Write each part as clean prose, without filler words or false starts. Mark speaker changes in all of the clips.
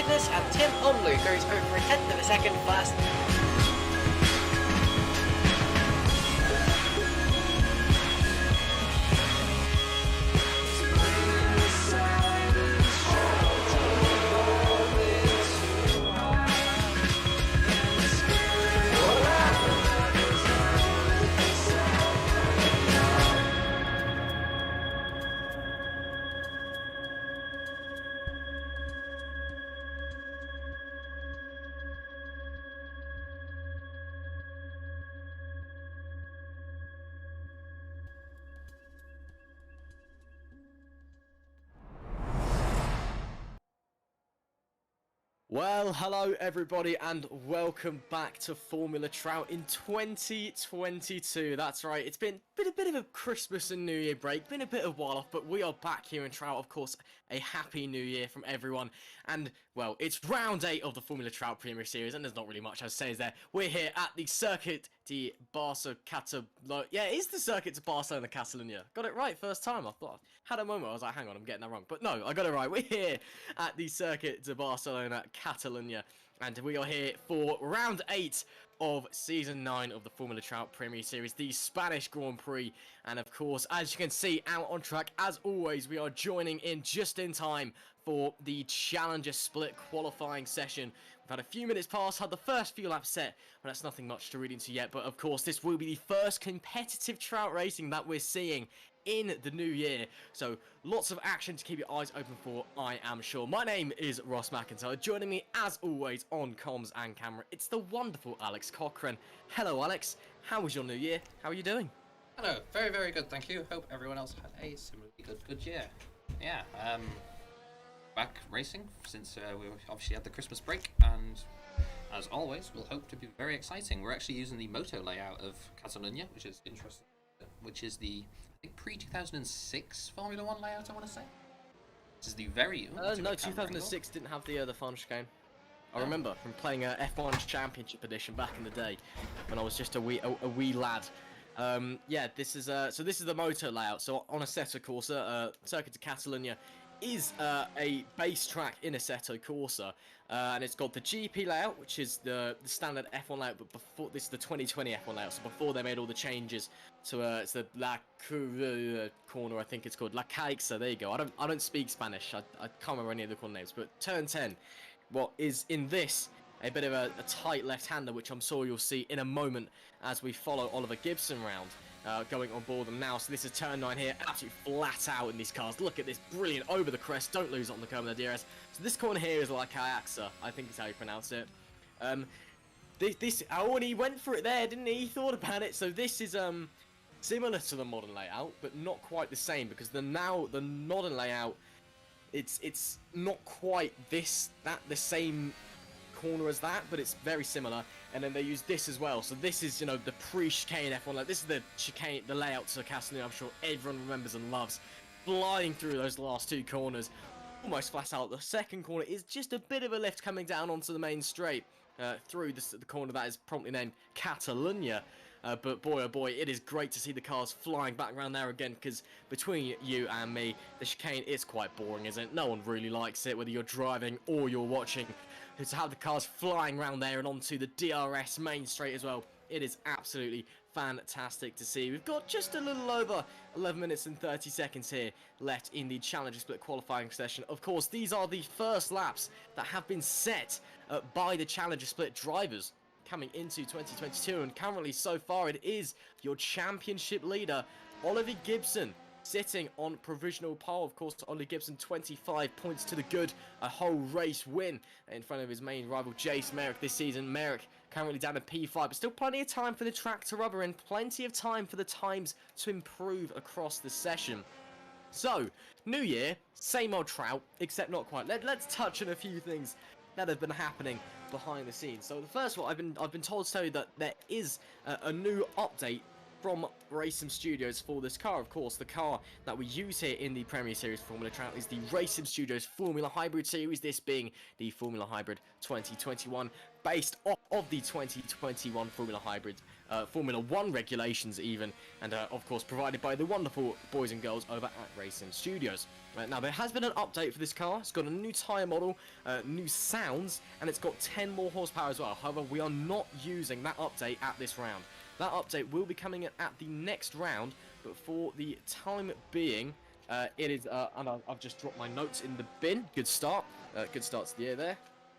Speaker 1: weirdness, and Tim Onlu goes over a tenth of a second fast.
Speaker 2: Well, hello everybody and welcome back to Formula Trout in 2022. That's right, it's been a bit of a Christmas and New Year break, been a bit of a while off, but we are back here in Trout. Of course, a happy New Year from everyone. And, well, it's round 8 of the Formula Trout Premier Series, and there's not really much else to say, is there? We're here at the Circuit de Barça Catalunya. Yeah, it is the Circuit de Barcelona Catalunya. Got it right first time. I thought, had a moment, I was like, hang on, I'm getting that wrong. But no, I got it right. We're here at the Circuit de Barcelona Catalunya, and we are here for round 8 of season 9 of the Formula Trout Premier Series, the Spanish Grand Prix. And of course, as you can see, out on track, as always, we are joining in just in time for the Challenger Split qualifying session. We've had a few minutes pass, had the first few laps set, but that's nothing much to read into yet. But of course, this will be the first competitive trout racing that we're seeing in the new year, so lots of action to keep your eyes open for, I am sure. My name is Ross McIntyre. Joining me as always on comms and camera, it's the wonderful Alex Cochrane. Hello Alex, how was your new year? How are you doing?
Speaker 3: Hello, very, very good, thank you. Hope everyone else had a similarly good year. Yeah, back racing since we obviously had the Christmas break, and as always, we'll hope to be very exciting. We're actually using the moto layout of Catalunya, which is interesting, which is the, I think, pre-2006 Formula 1 layout, I want to say. This is the very...
Speaker 2: no, 2006 didn't have the final chicane. I remember from playing a F1 Championship Edition back in the day, when I was just a wee lad. Yeah, this is so this is the moto layout. So on Assetto Corsa, Circuit de Catalunya is a base track in Assetto Corsa, and it's got the GP layout, which is the standard F1 layout, but before this is the 2020 F1 layout. So before they made all the changes to it's the La corner, I think it's called La Caixa. There you go. I don't speak Spanish. I can't remember any of the corner names. But turn 10, what is in this a bit of a tight left-hander, which I'm sure you'll see in a moment as we follow Oliver Gibson round. Going on board them now. So this is turn 9 here, absolutely flat out in these cars. Look at this, brilliant, over the crest, don't lose it on the curb of the DRS. So this corner here is like Caixa, I think is how you pronounce it. And he went for it there, didn't he? He thought about it. So this is similar to the modern layout, but not quite the same, because the modern layout, it's not quite the same corner as that, but it's very similar. And then they use this as well. So this is, you know, the pre-chicane F1 layout. This is the chicane, the layout to Catalunya, I'm sure everyone remembers and loves. Flying through those last two corners, almost flat out. The second corner is just a bit of a lift coming down onto the main straight through the corner that is promptly named Catalunya. But boy, oh boy, it is great to see the cars flying back around there again, because between you and me, the chicane is quite boring, isn't it? No one really likes it, whether you're driving or you're watching. To have the cars flying around there and onto the DRS main straight as well, it is absolutely fantastic to see. We've got just a little over 11 minutes and 30 seconds here left in the Challenger Split qualifying session. Of course, these are the first laps that have been set by the Challenger Split drivers coming into 2022, and currently so far it is your championship leader Oliver Gibson sitting on provisional pole. Of course, Oliver Gibson 25 points to the good, a whole race win in front of his main rival Jace Merrick this season. Merrick currently down to P5, but still plenty of time for the track to rubber and plenty of time for the times to improve across the session. So, new year, same old Trout, except not quite. Let's touch on a few things that have been happening behind the scenes. So the first one, I've been told to tell you that there is a new update from Racing Studios for this car. Of course, the car that we use here in the Premier Series Formula Trout is the Racing Studios Formula Hybrid Series, this being the Formula Hybrid 2021, based off of the 2021 Formula Hybrid, Formula 1 regulations even, and of course provided by the wonderful boys and girls over at Racing Studios. Now, there has been an update for this car. It's got a new tyre model, new sounds, and it's got 10 more horsepower as well. However, we are not using that update at this round. That update will be coming in at the next round, but for the time being, it is, and I've just dropped my notes in the bin. Good start. Good start to the year there.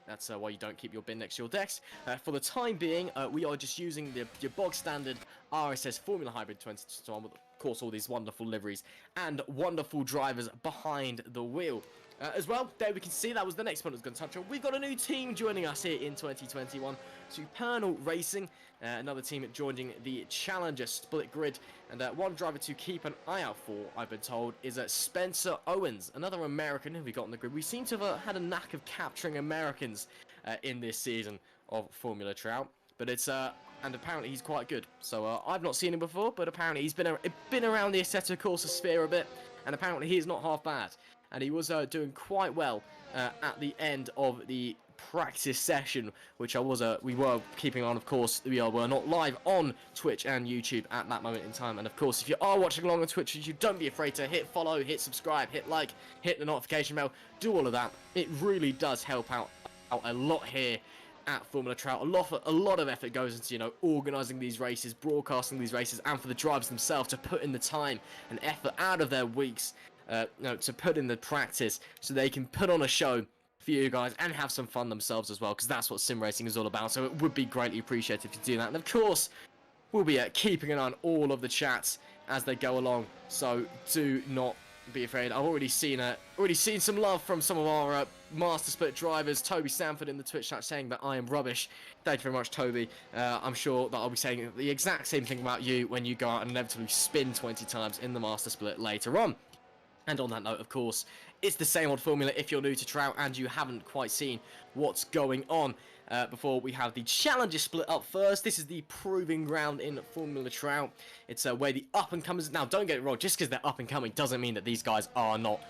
Speaker 2: That's why you don't keep your bin next to your desk. For the time being, we are just using your bog standard RSS Formula Hybrid 2021 with, of course, all these wonderful liveries and wonderful drivers behind the wheel. As well, there we can see that was the next one I was going to touch on. We've got a new team joining us here in 2021. Supernal Racing, another team joining the Challenger Split Grid. And one driver to keep an eye out for, I've been told, is Spencer Owens, another American who we got on the grid. We seem to have had a knack of capturing Americans in this season of Formula Trout. But it's, and apparently he's quite good. So I've not seen him before, but apparently he's been around the Assetto Corsa sphere a bit. And apparently he is not half bad. And he was doing quite well at the end of the practice session, which we were keeping on. Of course, we were not live on Twitch and YouTube at that moment in time. And of course, if you are watching along on Twitch, you don't be afraid to hit follow, hit subscribe, hit like, hit the notification bell, do all of that. It really does help out a lot here at Formula Trout. A lot of effort goes into, you know, organising these races, broadcasting these races, and for the drivers themselves to put in the time and effort out of their weeks. To put in the practice so they can put on a show for you guys and have some fun themselves as well, because that's what sim racing is all about. So it would be greatly appreciated if you do that. And of course, we'll be keeping an eye on all of the chats as they go along, so do not be afraid. I've already seen some love from some of our Master Split drivers. Toby Sanford in the Twitch chat saying that I am rubbish. Thank you very much, Toby. I'm sure that I'll be saying the exact same thing about you when you go out and inevitably spin 20 times in the Master Split later on. And on that note, of course, it's the same old formula if you're new to Trout and you haven't quite seen what's going on. Before we have the Challenger Split up first. This is the proving ground in Formula Trout. It's where the up-and-comers... Now, don't get it wrong. Just because they're up-and-coming doesn't mean that these guys are not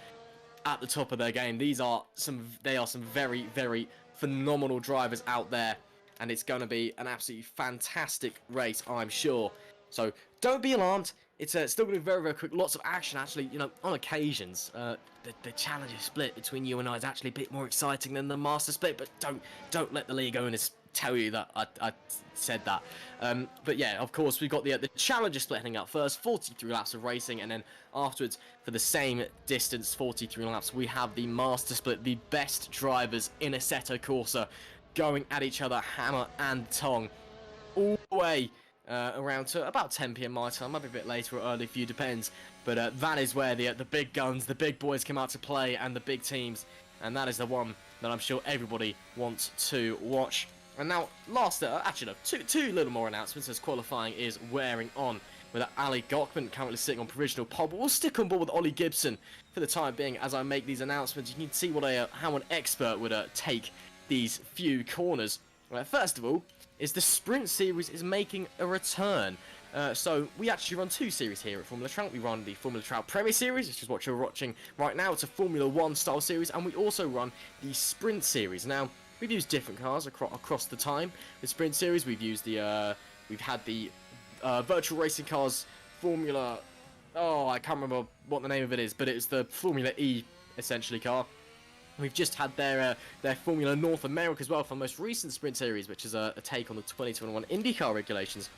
Speaker 2: at the top of their game. They are some very, very phenomenal drivers out there. And it's going to be an absolutely fantastic race, I'm sure. So, don't be alarmed. It's still going to be very, very quick. Lots of action, actually. You know, on occasions, the Challenger Split between you and I is actually a bit more exciting than the Master Split. But don't let the league owners tell you that I said that. But yeah, of course, we've got the Challenger Split heading up first. 43 laps of racing. And then afterwards, for the same distance, 43 laps, we have the Master Split. The best drivers in Assetto Corsa going at each other, hammer and tong, all the way around to about 10 PM my time. Might be a bit later or early for you, depends. But that is where the big guns, the big boys come out to play, and the big teams. And that is the one that I'm sure everybody wants to watch. And now, last, actually no, two little more announcements as qualifying is wearing on. With Ali Gockman currently sitting on provisional pole, but we'll stick on board with Ollie Gibson for the time being as I make these announcements. You can see what how an expert would take these few corners. First of all, is the Sprint Series is making a return. So we actually run two series here at Formula Trout. We run the Formula Trout Premier Series, which is what you're watching right now. It's a Formula 1 style series, and we also run the Sprint Series. Now, we've used different cars across the time. The Sprint Series, we've used we've had the virtual racing cars, Formula... Oh, I can't remember what the name of it is, but it's the Formula E, essentially, car. We've just had their Formula North America as well for the most recent Sprint Series, which is a take on the 2021 IndyCar regulations.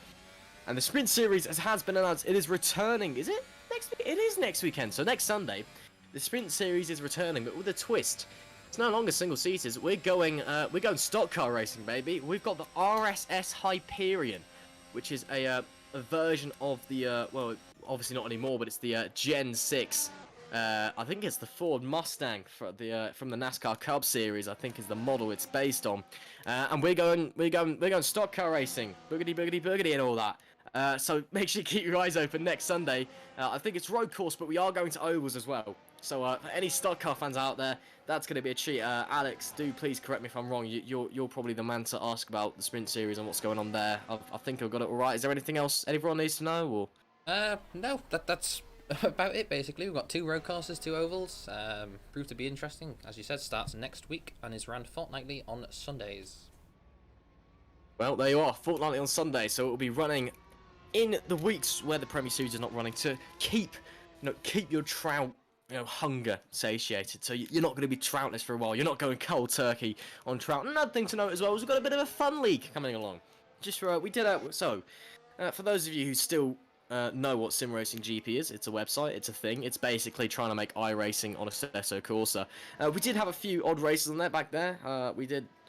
Speaker 2: And the Sprint Series has been announced. It is returning. Is it next week? It is next weekend. So next Sunday, the Sprint Series is returning, but with a twist. It's no longer single seaters. We're going stock car racing, baby. We've got the RSS Hyperion, which is a version of the well, obviously not anymore, but it's the Gen 6. I think it's the Ford Mustang from the NASCAR Cup Series. I think is the model it's based on, and we're going stock car racing, boogity boogity boogity, and all that. So make sure you keep your eyes open next Sunday. I think it's road course, but we are going to ovals as well. So for any stock car fans out there, that's going to be a cheat. Alex, do please correct me if I'm wrong. You're probably the man to ask about the sprint series and what's going on there. I think I've got it all right. Is there anything else everyone needs to know? Or
Speaker 3: No, that's about it basically. We've got 2 road courses, 2 ovals. Proved to be interesting. As you said, starts next week and is ran fortnightly on Sundays.
Speaker 2: well, there you are, fortnightly on Sunday. So it will be running in the weeks where the Premier Series is not running to keep your trout hunger satiated. So you're not going to be troutless for a while. You're not going cold turkey on trout. Another thing to note as well is we've got a bit of a fun league coming along. Just for we did for those of you who still know what Sim Racing GP is, it's a website, it's a thing. It's basically trying to make iRacing on Assetto Corsa. We did have a few odd races on there back there.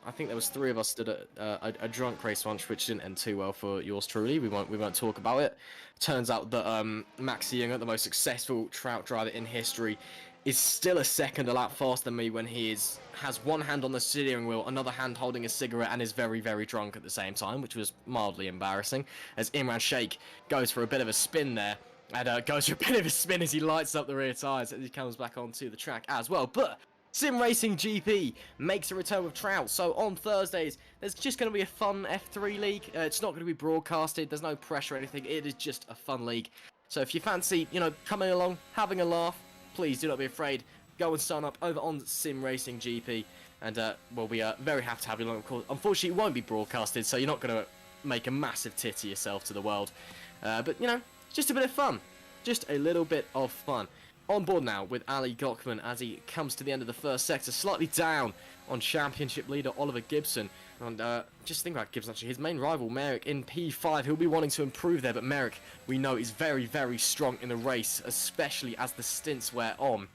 Speaker 2: I think there was 3 of us stood at a drunk race once, which didn't end too well for yours truly. We won't talk about it. Turns out that Max Younger, the most successful trout driver in history, is still a second a lap faster than me when he has one hand on the steering wheel, another hand holding a cigarette, and is very, very drunk at the same time, which was mildly embarrassing, as Imran Sheikh goes for a bit of a spin there, and goes for a bit of a spin as he lights up the rear tyres as he comes back onto the track as well. But Sim Racing GP makes a return with trout, so on Thursdays, there's just going to be a fun F3 league. It's not going to be broadcasted, there's no pressure or anything, it is just a fun league. So if you fancy, coming along, having a laugh, please do not be afraid. Go and sign up over on Sim Racing GP, and we'll be very happy to have you along. Of course, unfortunately, it won't be broadcasted, so you're not going to make a massive tit of yourself to the world. But, just a bit of fun. Just a little bit of fun. On board now with Ali Gochman as he comes to the end of the first sector, slightly down on championship leader Oliver Gibson. And just think about Gibson actually, his main rival Merrick in P5, he'll be wanting to improve there, but Merrick, we know, is very, very strong in the race, especially as the stints wear on.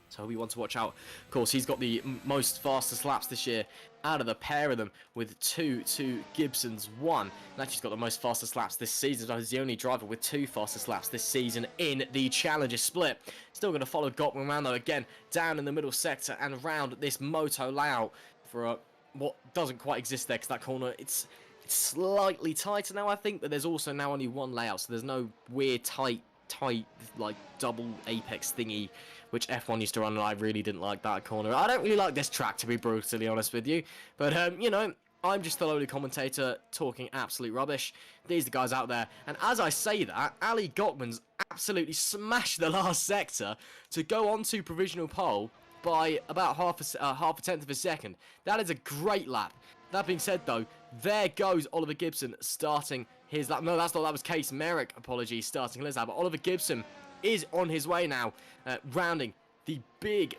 Speaker 2: So we want to watch out. Of course, he's got the most fastest laps this year out of the pair of them, with 2 to Gibson's 1. And actually, he's got the most fastest laps this season. So he's the only driver with 2 fastest laps this season in the Challenger split. Still going to follow Gottman around, though, again, down in the middle sector and around this moto layout for what doesn't quite exist there, because that corner, it's slightly tighter now, I think, but there's also now only 1 layout, so there's no weird tight like double apex thingy which F1 used to run, and I really didn't like that corner. I don't really like this track, to be brutally honest with you, but I'm just the lowly commentator talking absolute rubbish. These are the guys out there, and as I say that, Ali Gottman's absolutely smashed the last sector to go on to provisional pole by about half a tenth of a second. That is a great lap. That being said, though, there goes Oliver Gibson starting his lap. No, that's not. That was Case Merrick, apologies, starting his lap. But Oliver Gibson is on his way now, rounding the big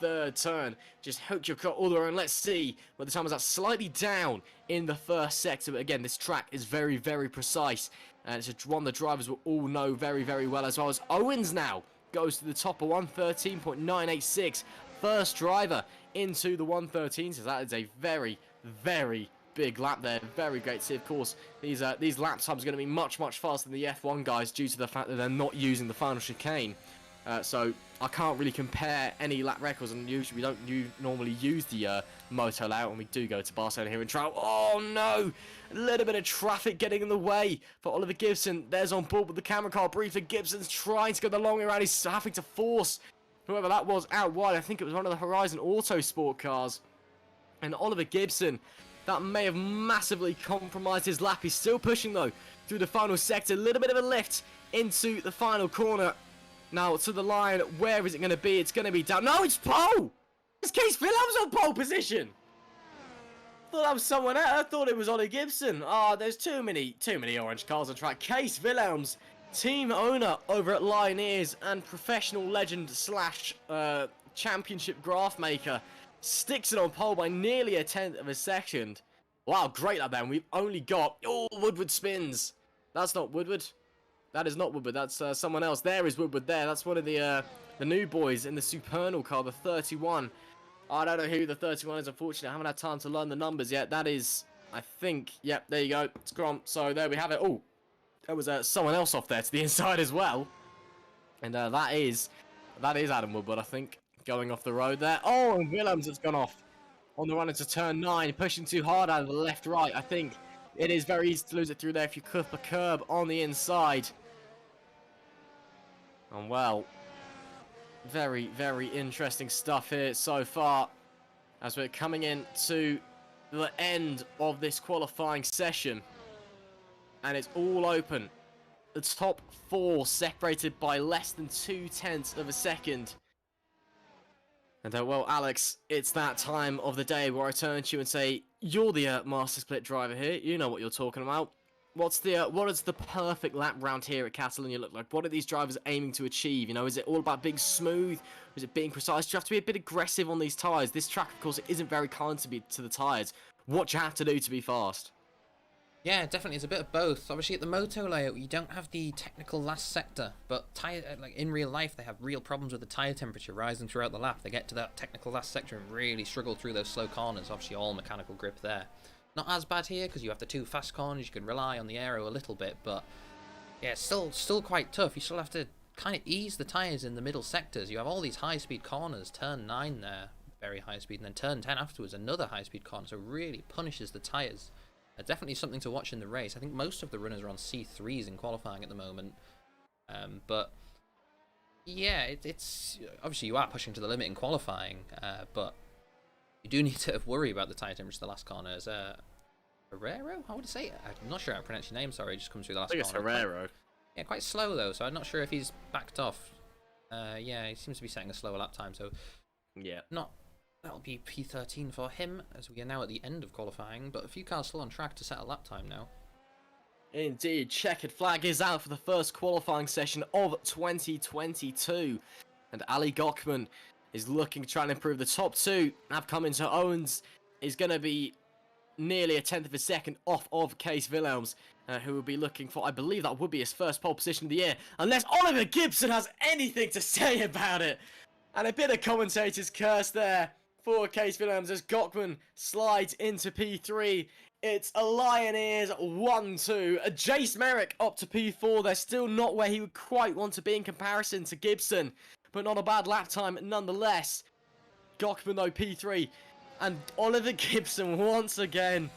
Speaker 2: third turn. Just hook your car all the way around. Let's see what the time is at. Slightly down in the first sector. But again, this track is very, very precise. And it's one the drivers will all know very, very well, as well as Owens now goes to the top of 113.986. First driver into the 113. So that is a very, very big lap there. Very great to see. Of course, these lap times are going to be much, much faster than the F1 guys due to the fact that they're not using the final chicane. So I can't really compare any lap records, and usually we don't normally use the moto layout when we do go to Barcelona here in trial. Oh no! A little bit of traffic getting in the way for Oliver Gibson. There's on board with the camera car briefly. Gibson's trying to go the long way around. He's having to force whoever that was out wide. I think it was one of the Horizon Autosport cars. And Oliver Gibson, that may have massively compromised his lap. He's still pushing, though, through the final sector. A little bit of a lift into the final corner. Now, to the line, where is it going to be? It's going to be down. No, it's pole! It's Case Willems on pole position! I thought that was someone else. I thought it was Ollie Gibson. There's too many orange cars on track. Case Willems, team owner over at Lioneers and professional legend slash championship graph maker, sticks it on pole by nearly a tenth of a second. Wow, great lap then. We've only got... Oh, Woodward spins. That's not Woodward. That is not Woodward. That's someone else. There is Woodward there. That's one of the new boys in the Supernal car, the 31. I don't know who the 31 is, unfortunately. I haven't had time to learn the numbers yet. That is, I think... Yep, there you go. It's gone. So there we have it. Oh, there was someone else off there to the inside as well. And that is Adam Woodward, I think, going off the road there. Oh, and Willems has gone off on the run into turn 9, pushing too hard out of the left-right. I think it is very easy to lose it through there if you clip a curb on the inside. And well, very, very interesting stuff here so far as we're coming in to the end of this qualifying session. And it's all open. The top 4 separated by less than 0.2 of a second. And well, Alex, it's that time of the day where I turn to you and say, you're the Master Split driver here. You know what you're talking about. What is the perfect lap round here at Catalonia look like? What are these drivers aiming to achieve? You know, is it all about being smooth? Is it being precise? Do you have to be a bit aggressive on these tyres? This track, of course, it isn't very kind to the tyres. What do you have to do to be fast?
Speaker 3: Yeah, definitely, it's a bit of both. Obviously, at the moto layout, you don't have the technical last sector, but like in real life, they have real problems with the tyre temperature rising throughout the lap. They get to that technical last sector and really struggle through those slow corners. Obviously, all mechanical grip there. Not as bad here because you have the 2 fast corners. You can rely on the aero a little bit, but yeah, still quite tough. You still have to kind of ease the tyres in the middle sectors. You have all these high-speed corners. Turn 9 there, very high speed, and then turn 10 afterwards, another high-speed corner. So it really punishes the tyres. Definitely something to watch in the race. I think most of the runners are on C3s in qualifying at the moment. But yeah, it's obviously you are pushing to the limit in qualifying, but you do need to worry about the tyre temperature the last corner. Is Herrero? How would I say it? I'm not sure how to pronounce your name, sorry, it just comes through the last corner.
Speaker 2: I think it's Herrero.
Speaker 3: Yeah, quite slow though, so I'm not sure if he's backed off. Yeah, he seems to be setting a slower lap time, so
Speaker 2: yeah,
Speaker 3: that'll be P13 for him, as we are now at the end of qualifying, but a few cars still on track to set a lap time now.
Speaker 2: Indeed, checkered flag is out for the first qualifying session of 2022. And Ali Gochman is looking to try and improve. The top 2 have come in, so Owens is going to be nearly a 1/10 of a second off of Case Willems, who will be looking for, I believe that would be his first pole position of the year, unless Oliver Gibson has anything to say about it. And a bit of commentator's curse there for Case Willems as Gochman slides into P3. It's a Lioneers 1-2. A Jace Merrick up to P4. They're still not where he would quite want to be in comparison to Gibson, but not a bad lap time nonetheless. Gochman though P3. And Oliver Gibson once again.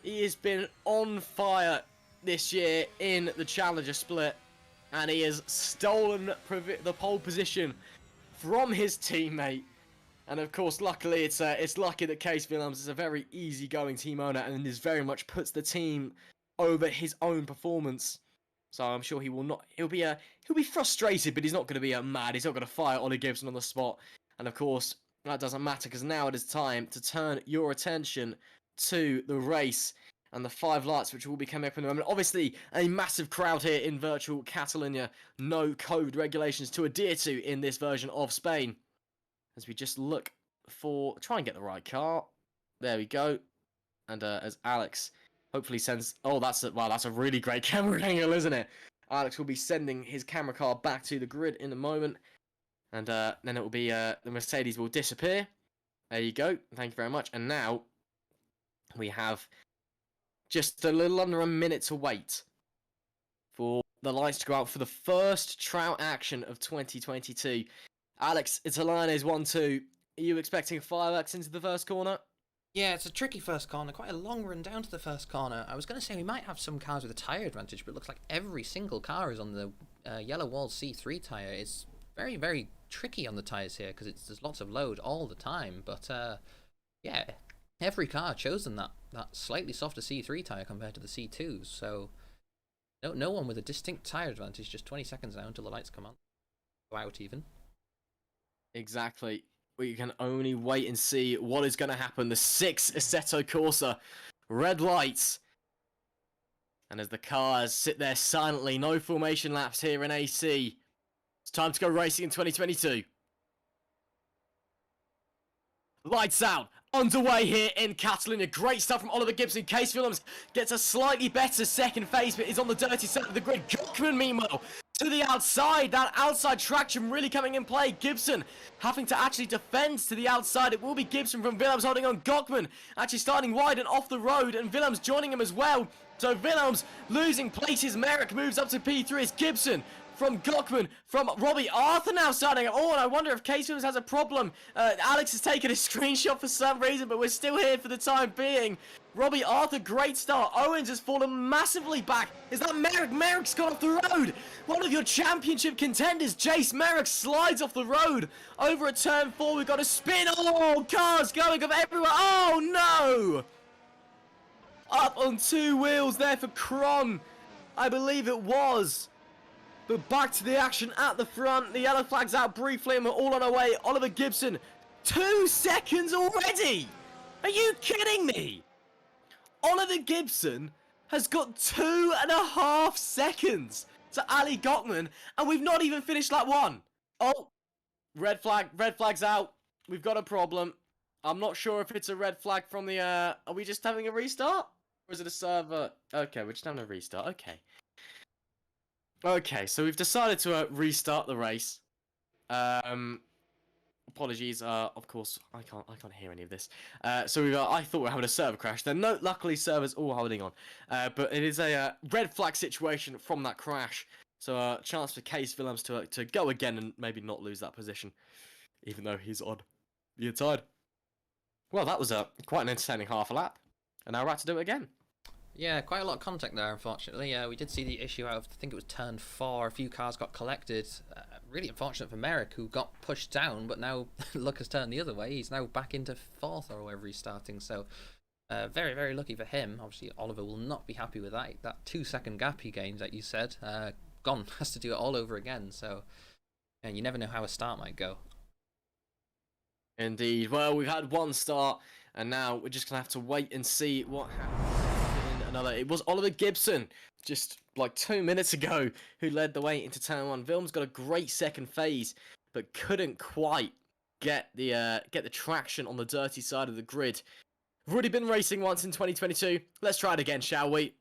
Speaker 2: He has been on fire this year in the Challenger Split. And he has stolen the pole position from his teammate. And of course, luckily, it's lucky that Case Willems is a very easygoing team owner and is very much puts the team over his own performance. So I'm sure he will not. He'll be frustrated, but he's not going to be mad. He's not going to fire Ollie Gibson on the spot. And of course, that doesn't matter because now it is time to turn your attention to the race and the 5 lights which will be coming up in a moment. Obviously, a massive crowd here in virtual Catalonia. No COVID regulations to adhere to in this version of Spain. As we just look for, try and get the right car. There we go. And as Alex hopefully sends, oh, that's a really great camera angle, isn't it? Alex will be sending his camera car back to the grid in a moment. And then it will be, the Mercedes will disappear. There you go. Thank you very much. And now we have just a little under a minute to wait for the lights to go out for the first Trout action of 2022. Alex, it's a Lioneers 1-2. Are you expecting fireworks into the first corner?
Speaker 3: Yeah, it's a tricky first corner, quite a long run down to the first corner. I was going to say we might have some cars with a tyre advantage, but it looks like every single car is on the Yellow Wall C3 tyre. It's very, very tricky on the tyres here because there's lots of load all the time. But yeah, every car chosen that slightly softer C3 tyre compared to the C2s. So no one with a distinct tyre advantage, just 20 seconds now until the lights come on. Go out even.
Speaker 2: Exactly. We can only wait and see what is going to happen. The 6 Assetto Corsa. Red lights. And as the cars sit there silently, no formation laps here in AC. It's time to go racing in 2022. Lights out. Underway here in Catalonia. Great stuff from Oliver Gibson. Case Willems gets a slightly better second phase, but is on the dirty side of the grid. Gochman, meanwhile, to the outside. That outside traction really coming in play. Gibson having to actually defend to the outside. It will be Gibson from Willems holding on. Gochman actually starting wide and off the road, and Willems joining him as well. So Willems losing places. Merrick moves up to P3. It's Gibson from Gockman, from Robbie Arthur now starting. Oh, and I wonder if Case Williams has a problem. Alex has taken a screenshot for some reason, but we're still here for the time being. Robbie Arthur, great start. Owens has fallen massively back. Is that Merrick? Merrick's gone off the road. One of your championship contenders, Jace Merrick, slides off the road. Over at turn 4, we've got a spin. Oh, cars going up everywhere. Oh, no. Up on 2 wheels there for Cron. I believe it was. But back to the action at the front. The yellow flag's out briefly and we're all on our way. Oliver Gibson, 2 seconds already. Are you kidding me? Oliver Gibson has got 2.5 seconds to Ali Gockman, and we've not even finished lap 1. Oh, red flag's out. We've got a problem. I'm not sure if it's a red flag from the, are we just having a restart? Or is it a server? Okay, we're just having a restart, okay. Okay, so we've decided to restart the race. Apologies, of course, I can't hear any of this. So I thought we were having a server crash. Then no, luckily servers all holding on. But it is a red flag situation from that crash. So chance for Case Williams to go again and maybe not lose that position, even though he's on the inside. Well, that was quite an entertaining half a lap, and now we're about to do it again.
Speaker 3: Yeah, quite a lot of contact there, unfortunately. We did see the issue out of, I think it was turn 4. A few cars got collected. Really unfortunate for Merrick, who got pushed down, but now luck has turned the other way. He's now back into 4th or wherever he's starting, so very, very lucky for him. Obviously, Oliver will not be happy with that. That 2-second gap he gained that you said, gone. Has to do it all over again, so and you never know how a start might go.
Speaker 2: Indeed. Well, we've had one start, and now we're just going to have to wait and see what happens in another. It was Oliver Gibson, just like 2 minutes ago, who led the way into turn 1. Wilm's got a great second phase, but couldn't quite get the traction on the dirty side of the grid. We've already been racing once in 2022. Let's try it again, shall we?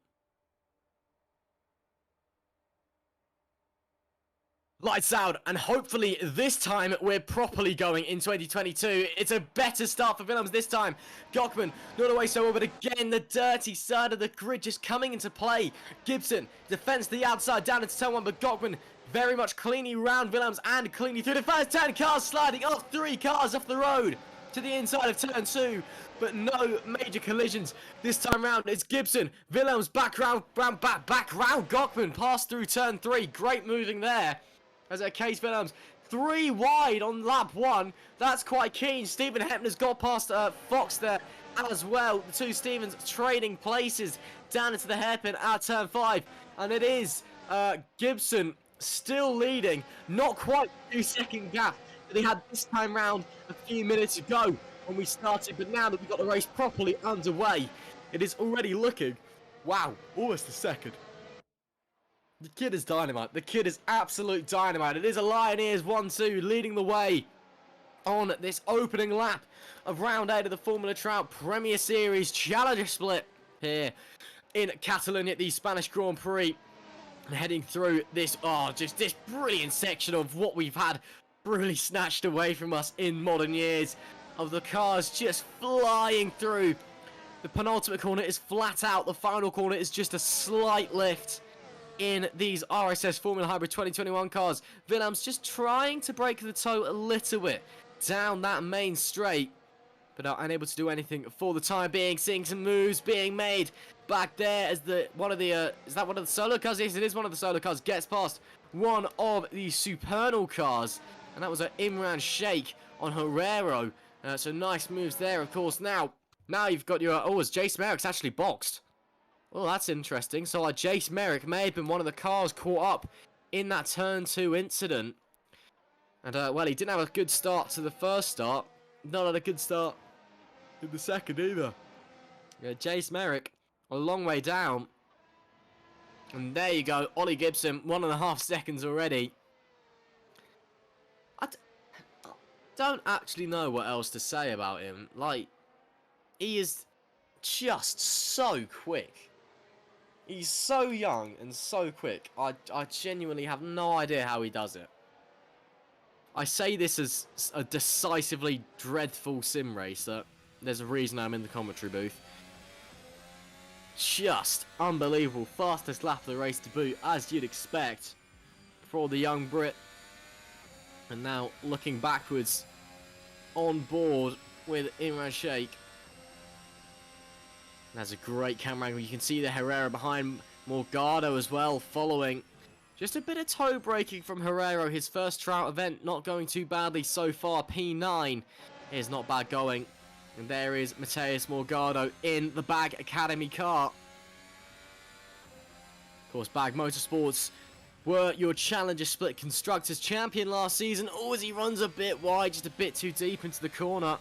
Speaker 2: Lights out, and hopefully this time we're properly going in 2022. It's a better start for Willems this time. Gockman, not away so well, but again, the dirty side of the grid just coming into play. Gibson defends the outside down into turn 1, but Gockman very much cleanly round Willems and cleanly through the first 10 cars, sliding off 3 cars off the road to the inside of turn 2, but no major collisions this time round. It's Gibson, Willems back round, back round. Gockman passed through turn 3, great moving there. As a Case Willems, 3 wide on lap 1. That's quite keen. Stephen Hepner's got past Fox there as well. The two Stevens trading places down into the hairpin at turn 5. And it is Gibson still leading. Not quite 2-second gap that he had this time round a few minutes ago when we started. But now that we've got the race properly underway, it is already looking, wow, almost a second. The kid is dynamite. The kid is absolute dynamite. It is a Lioneers 1-2 leading the way on this opening lap of round 8 of the Formula Trout Premier Series Challenger Split here in Catalonia at the Spanish Grand Prix. And heading through this, just this brilliant section of what we've had really snatched away from us in modern years, of the cars just flying through. The penultimate corner is flat out. The final corner is just a slight lift in these RSS Formula Hybrid 2021 cars. Willems just trying to break the toe a little bit down that main straight, but are unable to do anything for the time being. Seeing some moves being made back there as is that one of the solo cars? Yes, it is one of the solo cars. Gets past one of the Supernal cars, and that was an Imran Sheikh on Herrero. So nice moves there, of course. Now you've got your, as Jace Merrick's actually boxed. Well, that's interesting. So Jace Merrick may have been one of the cars caught up in that turn 2 incident. And, well, he didn't have a good start to the first start. Not had a good start in the second either. Yeah, Jace Merrick, a long way down. And there you go, Ollie Gibson, 1.5 seconds already. I don't actually know what else to say about him. Like, he is just so quick. He's so young and so quick. I genuinely have no idea how he does it. I say this as a decisively dreadful sim racer. There's a reason I'm in the commentary booth. Just unbelievable. Fastest lap of the race to boot, as you'd expect for the young Brit. And now looking backwards on board with Imran Sheikh. That's a great camera angle. You can see the Herrera behind Morgado as well, following. Just a bit of toe braking from Herrera. His first trout event not going too badly so far. P9 is not bad going. And there is Mateus Morgado in the Bag Academy car. Of course, Bag Motorsports were your Challenger Split Constructors champion last season. Oh, as he runs a bit wide, just a bit too deep into the corner.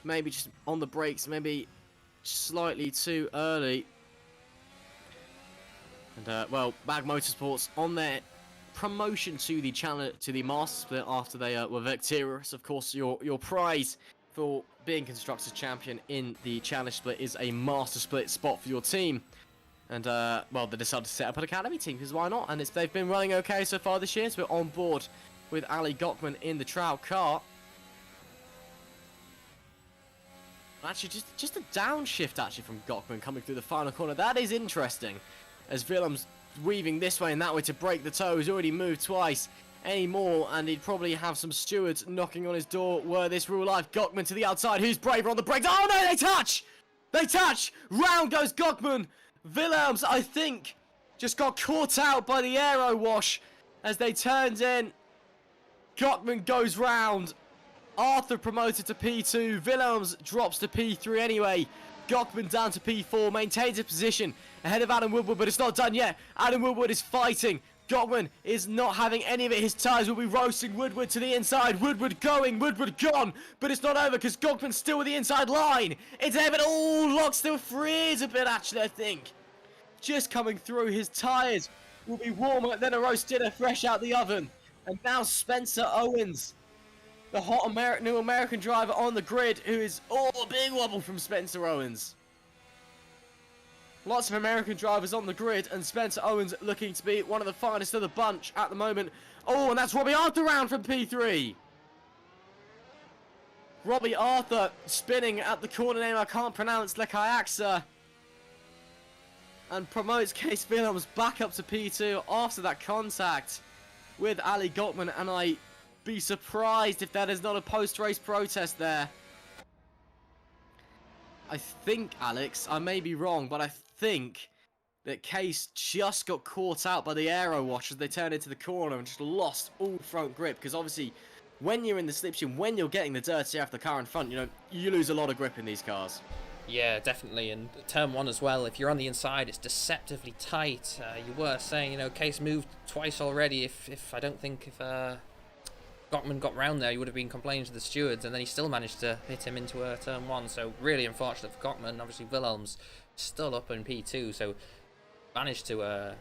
Speaker 2: Maybe just on the brakes, maybe slightly too early. And well, Bag Motorsports on their promotion to the Master Split after they were victorious. Of course, your prize for being Constructors champion in the Challenger Split is a Master Split spot for your team. And well, they decided to set up an academy team because why not? And they've been running okay so far this year. So we're on board with Ali Gockman in the Trout car. Actually, just a downshift actually from Gockman coming through the final corner. That is interesting. As Willem's weaving this way and that way to break the toe. He's already moved twice anymore, and he'd probably have some stewards knocking on his door were this rule life. Gockman to the outside. Who's braver on the brakes? Oh no, they touch! They touch! Round goes Gockman. Willems, I think, just got caught out by the aero wash as they turned in. Gockman goes round. Arthur promoted to P2. Willems drops to P3 anyway. Gockman down to P4, maintains his position ahead of Adam Woodward, but it's not done yet. Adam Woodward is fighting. Gockman is not having any of it. His tyres will be roasting Woodward to the inside. Woodward going, Woodward gone, but it's not over because Gockman's still with the inside line. It's Evan. Oh, Locke still frees a bit actually, I think. Just coming through. His tyres will be warmer than a roast dinner fresh out the oven. And now Spencer Owens, the hot new American driver on the grid, who is, oh, a big wobble from Spencer Owens. Lots of American drivers on the grid, and Spencer Owens looking to be one of the finest of the bunch at the moment. Oh, and that's Robbie Arthur round from P3. Robbie Arthur spinning at the corner name I can't pronounce, Lekaiaksa. And promotes Case Willems back up to P2 after that contact with Ali Gottman, and I'd be surprised if that is not a post-race protest there. I think, Alex, I may be wrong, but I think that Case just got caught out by the aero wash as they turned into the corner and just lost all front grip, because obviously when you're in the slipstream, when you're getting the dirty air off the car in front, you know, you lose a lot of grip in these cars.
Speaker 3: Yeah, definitely, and turn one as well, if you're on the inside, it's deceptively tight. You were saying, you know, Case moved twice already. If I don't think if Gottman got round there, he would have been complaining to the stewards, and then he still managed to hit him into turn one, so really unfortunate for Gottman. Obviously, Willems still up in P2, so managed to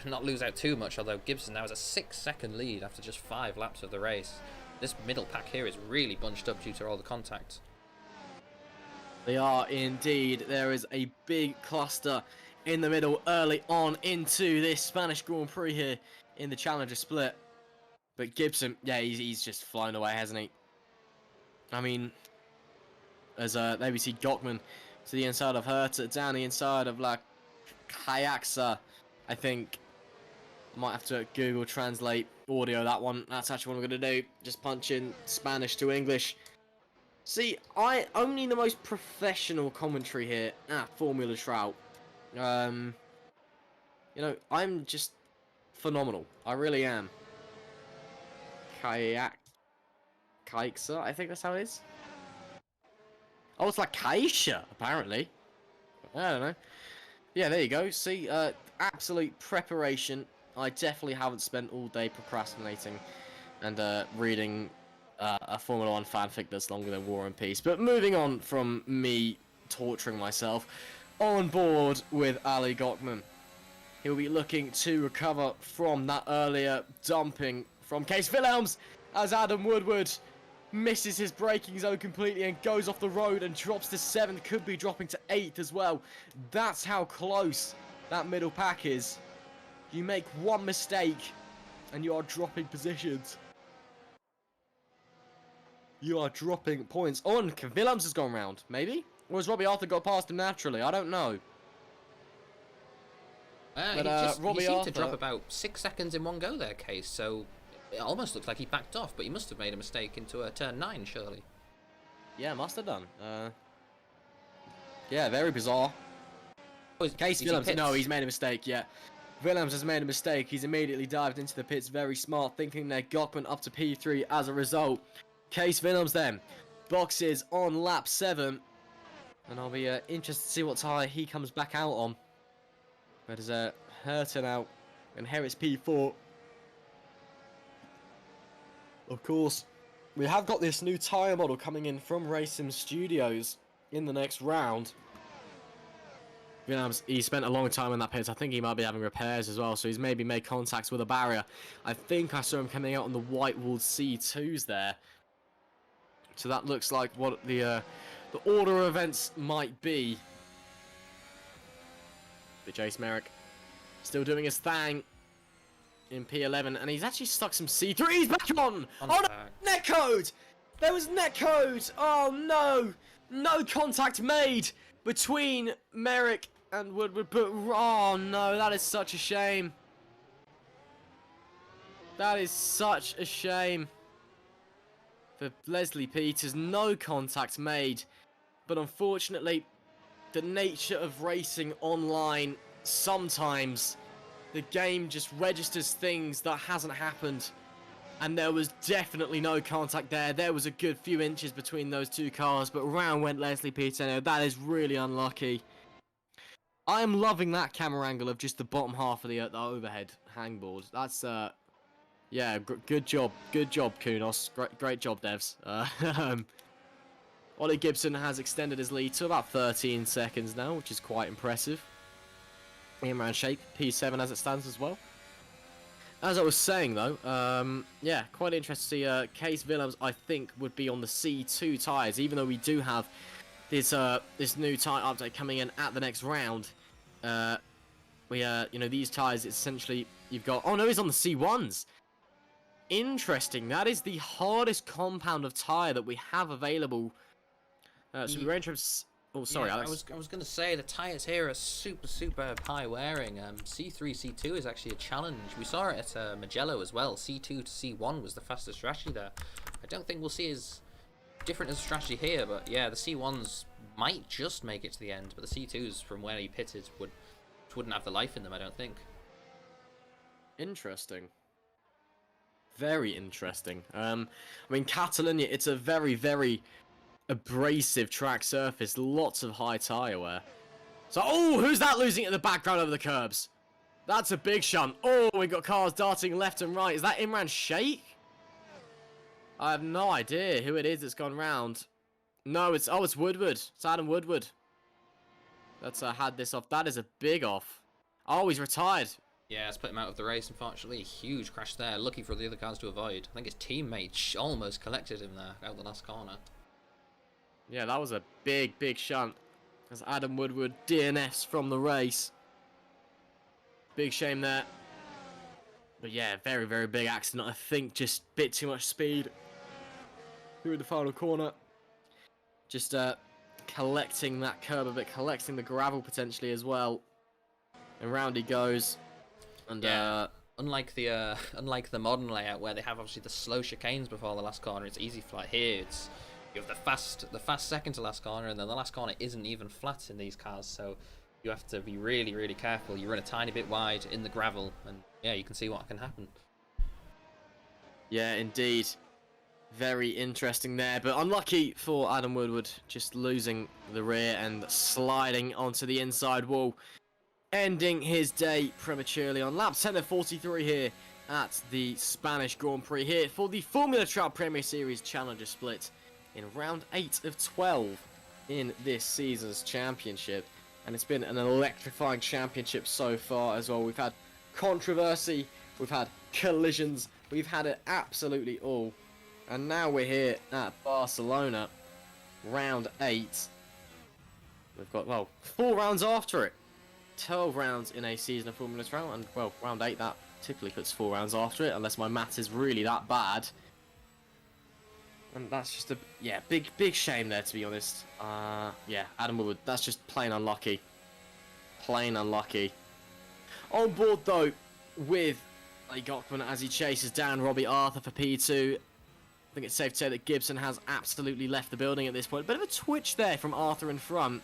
Speaker 3: not lose out too much, although Gibson now has a 6-second lead after just 5 laps of the race. This middle pack here is really bunched up due to all the contact.
Speaker 2: They are indeed. There is a big cluster in the middle early on into this Spanish Grand Prix here in the Challenger Split. But Gibson, yeah, he's just flying away, hasn't he? I mean, as there we see Gockman to the inside of Herta, down the inside of La Kayaksa. I think I might have to Google Translate audio that one. That's actually what I'm going to do. Just punch in Spanish to English. See, I only the most professional commentary here at Formula Trout. You know, I'm just phenomenal. I really am. Kayaksa, I think that's how it is. Oh, it's like Kaisha, apparently. I don't know. Yeah, there you go. See, absolute preparation. I definitely haven't spent all day procrastinating and reading a Formula 1 fanfic that's longer than War and Peace. But moving on from me torturing myself, on board with Ali Gottman. He'll be looking to recover from that earlier dumping from Case Willems as Adam Woodward misses his braking zone completely and goes off the road and drops to 7th, could be dropping to 8th as well. That's how close that middle pack is. You make one mistake and you are dropping positions. You are dropping points. Oh, and Willems has gone round, maybe? Or has Robbie Arthur got past him naturally? I don't know.
Speaker 3: He seemed to drop about 6 seconds in one go there, Case, so it almost looks like he backed off, but he must have made a mistake into turn 9, surely.
Speaker 2: Yeah, must have done. Yeah, very bizarre. Case Willems, no, he's made a mistake, yeah. Willems has made a mistake. He's immediately dived into the pits, very smart, thinking they're Gockman up to P3 as a result. Case Willems then boxes on lap 7. And I'll be interested to see what tyre he comes back out on. But there's Hurton out, and here it's P4. Of course, we have got this new tyre model coming in from Racing Studios in the next round. Willems, he spent a long time in that pit. I think he might be having repairs as well, so he's maybe made contacts with a barrier. I think I saw him coming out on the white-walled C2s there. So that looks like what the order of events might be. But Jace Merrick still doing his thing in P11, and he's actually stuck some C3s back on! Oh no! Netcode! There was netcode! Oh no! No contact made between Merrick and Woodward, but oh no, that is such a shame. That is such a shame. For Leslie Peters, no contact made, but unfortunately, the nature of racing online, sometimes the game just registers things that hasn't happened, and there was definitely no contact there. There was a good few inches between those two cars, but round went Leslie Peters. Now, that is really unlucky. I am loving that camera angle of just the bottom half of the overhead hangboard. That's yeah, good job, Kunos. Great job, devs. Ollie Gibson has extended his lead to about 13 seconds now, which is quite impressive. In round shape, P7 as it stands as well. As I was saying though, yeah, quite interesting to see Case Willems, I think, would be on the C2 tyres, even though we do have this this new tyre update coming in at the next round. You know, these tyres, essentially, you've got, oh no, he's on the C1s. Interesting, that is the hardest compound of tyre that we have available. So we're entering. Oh, sorry,
Speaker 3: yeah,
Speaker 2: Alex.
Speaker 3: I was going to say the tyres here are super high wearing. C3, C2 is actually a challenge. We saw it at Magello as well. C2 to C1 was the fastest strategy there. I don't think we'll see as different as a strategy here, but yeah, the C1s might just make it to the end, but the C2s from where he pitted wouldn't have the life in them, I don't think.
Speaker 2: Interesting. Very interesting. I mean, Catalonia, it's a very abrasive track surface, lots of high tyre wear. So, oh, who's that losing at the background over the curbs? That's a big shunt. Oh, we got cars darting left and right. Is that Imran Sheikh? I have no idea who it is that's gone round. No, it's Woodward. It's Adam Woodward. That's had this off. That is a big off. Oh, he's retired.
Speaker 3: Yeah, it's put him out of the race, unfortunately. A huge crash there. Lucky for the other cars to avoid. I think his teammate almost collected him there out the last corner.
Speaker 2: Yeah, that was a big shunt. As Adam Woodward DNFs from the race. Big shame there. But yeah, very big accident. I think just a bit too much speed. Through the final corner. Just collecting that curb a bit, collecting the gravel potentially as well. And round he goes. And
Speaker 3: yeah. Unlike the modern layout where they have obviously the slow chicanes before the last corner, it's easy flat. Here it's you have the fast second to last corner, and then the last corner isn't even flat in these cars, so you have to be really careful. You run a tiny bit wide in the gravel, and yeah, you can see what can happen.
Speaker 2: Yeah, indeed. Very interesting there, but unlucky for Adam Woodward, just losing the rear and sliding onto the inside wall, ending his day prematurely on lap 10 of 43 here at the Spanish Grand Prix here for the Formula Trout Premier Series Challenger Split in round 8 of 12 in this season's championship. And it's been an electrifying championship so far as well. We've had controversy, we've had collisions, we've had it absolutely all. And now we're here at Barcelona, round 8. We've got, well, 4 rounds after it. 12 rounds in a season of Formula Trout, and, well, round 8, that typically puts 4 rounds after it, unless my math is really that bad. And that's just a, yeah, big shame there, to be honest. Yeah, Adam Woodward, that's just plain unlucky. Plain unlucky. On board, though, with Ali Gochman as he chases down Robbie Arthur for P2. I think it's safe to say that Gibson has absolutely left the building at this point. A bit of a twitch there from Arthur in front,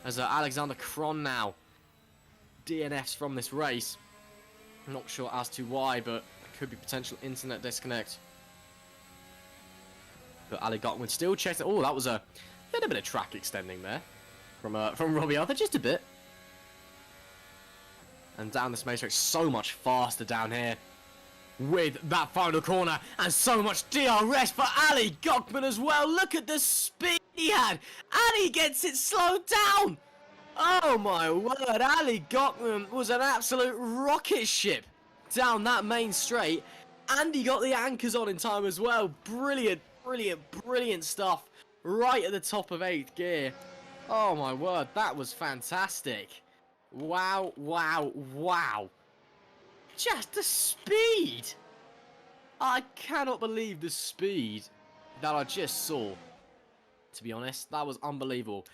Speaker 2: as Alexander Cron now DNFs from this race. I'm not sure as to why, but there could be potential internet disconnect. But Ali Gochman still chasing. Oh, that was a little bit of track extending there from Robbie Arthur, just a bit. And down this matrix, so much faster down here with that final corner, and so much DRS for Ali Gochman as well. Look at the speed he had, and he gets it slowed down. Oh my word, Ali Gochman was an absolute rocket ship down that main straight, and he got the anchors on in time as well. Brilliant, brilliant, brilliant stuff right at the top of 8th gear. Oh my word, that was fantastic. Wow, wow, wow. Just the speed. I cannot believe the speed that I just saw. To be honest, that was unbelievable.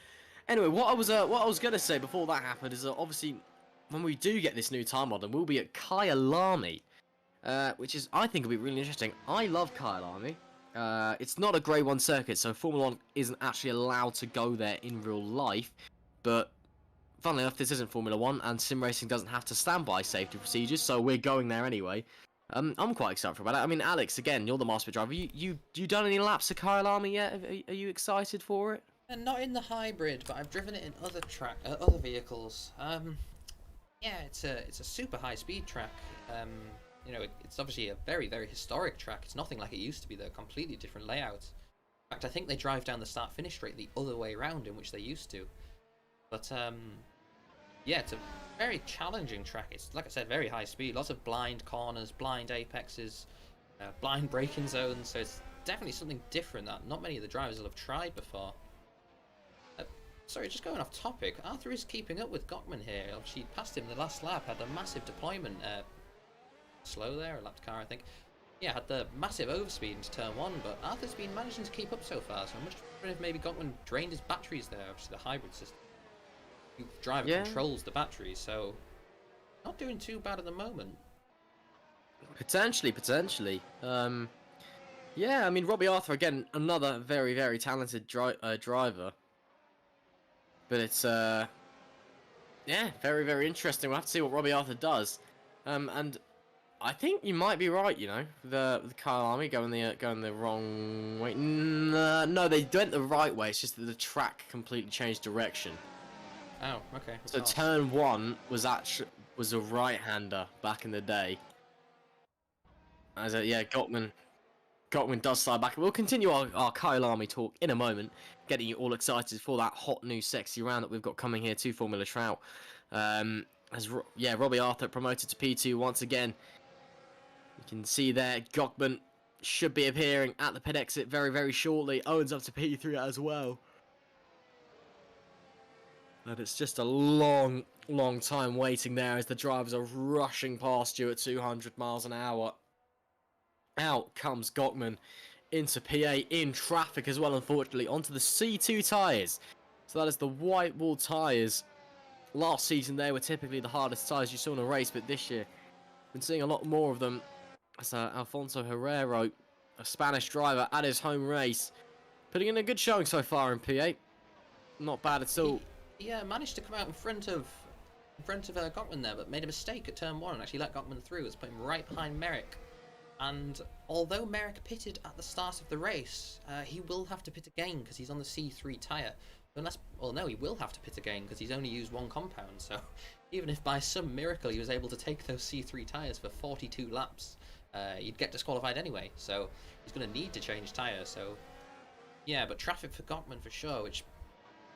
Speaker 2: Anyway, what I was gonna say before that happened is that obviously when we do get this new time model, we'll be at Kyalami, which is, I think, will be really interesting. I love Kyalami. It's not a Grade 1 circuit, so Formula 1 isn't actually allowed to go there in real life, but funnily enough, this isn't Formula 1, and sim racing doesn't have to stand by safety procedures, so we're going there anyway. I'm quite excited about it. I mean, Alex, again, you're the master driver. You done any laps of Kyalami yet? Are you excited for it?
Speaker 3: Not in the hybrid, but I've driven it in other vehicles. Yeah, it's a super high speed track. You know, it's obviously a very, very historic track. It's nothing like it used to be. They're completely different layouts. In fact, I think they drive down the start-finish straight the other way around in which they used to. But yeah, it's a very challenging track. It's, like I said, very high speed. Lots of blind corners, blind apexes, blind braking zones. So it's definitely something different that not many of the drivers will have tried before. Sorry, just going off topic, Arthur is keeping up with Gochman here. Obviously, passed him the last lap, had a massive deployment. Slow there, a lapped car, I think. Yeah, had the massive overspeed into turn 1, but Arthur's been managing to keep up so far, so I'm just wondering if maybe Gochman drained his batteries there, obviously the hybrid system. The driver controls the batteries, so not doing too bad at the moment.
Speaker 2: Potentially. Yeah, I mean, Robbie Arthur, again, another very, very talented driver. But it's, yeah, very, very interesting. We'll have to see what Robbie Arthur does. And I think you might be right, you know, the Kyalami going the wrong way. No, they went the right way. It's just that the track completely changed direction.
Speaker 3: Oh, okay.
Speaker 2: So turn 1 was a right-hander back in the day. As yeah, Gochman does slide back. We'll continue our Kyalami talk in a moment, getting you all excited for that hot new sexy round that we've got coming here to Formula Trout. Yeah, Robbie Arthur promoted to P2 once again. You can see there, Gochman should be appearing at the pit exit very, very shortly. Owens up to P3 as well. And it's just a long, long time waiting there as the drivers are rushing past you at 200 miles an hour. Out comes Gochman into PA in traffic as well, unfortunately, onto the C2 tyres. So that is the white wall tyres. Last season they were typically the hardest tyres you saw in a race, but this year been seeing a lot more of them. As Alfonso Herrero, a Spanish driver at his home race, putting in a good showing so far in P8. Not bad at all.
Speaker 3: He managed to come out in front of Gochman there, but made a mistake at turn 1 and actually let Gochman through. It's put him right behind Merrick. And although Merrick pitted at the start of the race, he will have to pit again because he's on the C3 tyre. Well, no, he will have to pit again because he's only used one compound. So even if by some miracle he was able to take those C3 tyres for 42 laps, he'd get disqualified anyway. So he's going to need to change tyres. So yeah, but traffic for Gochman for sure, which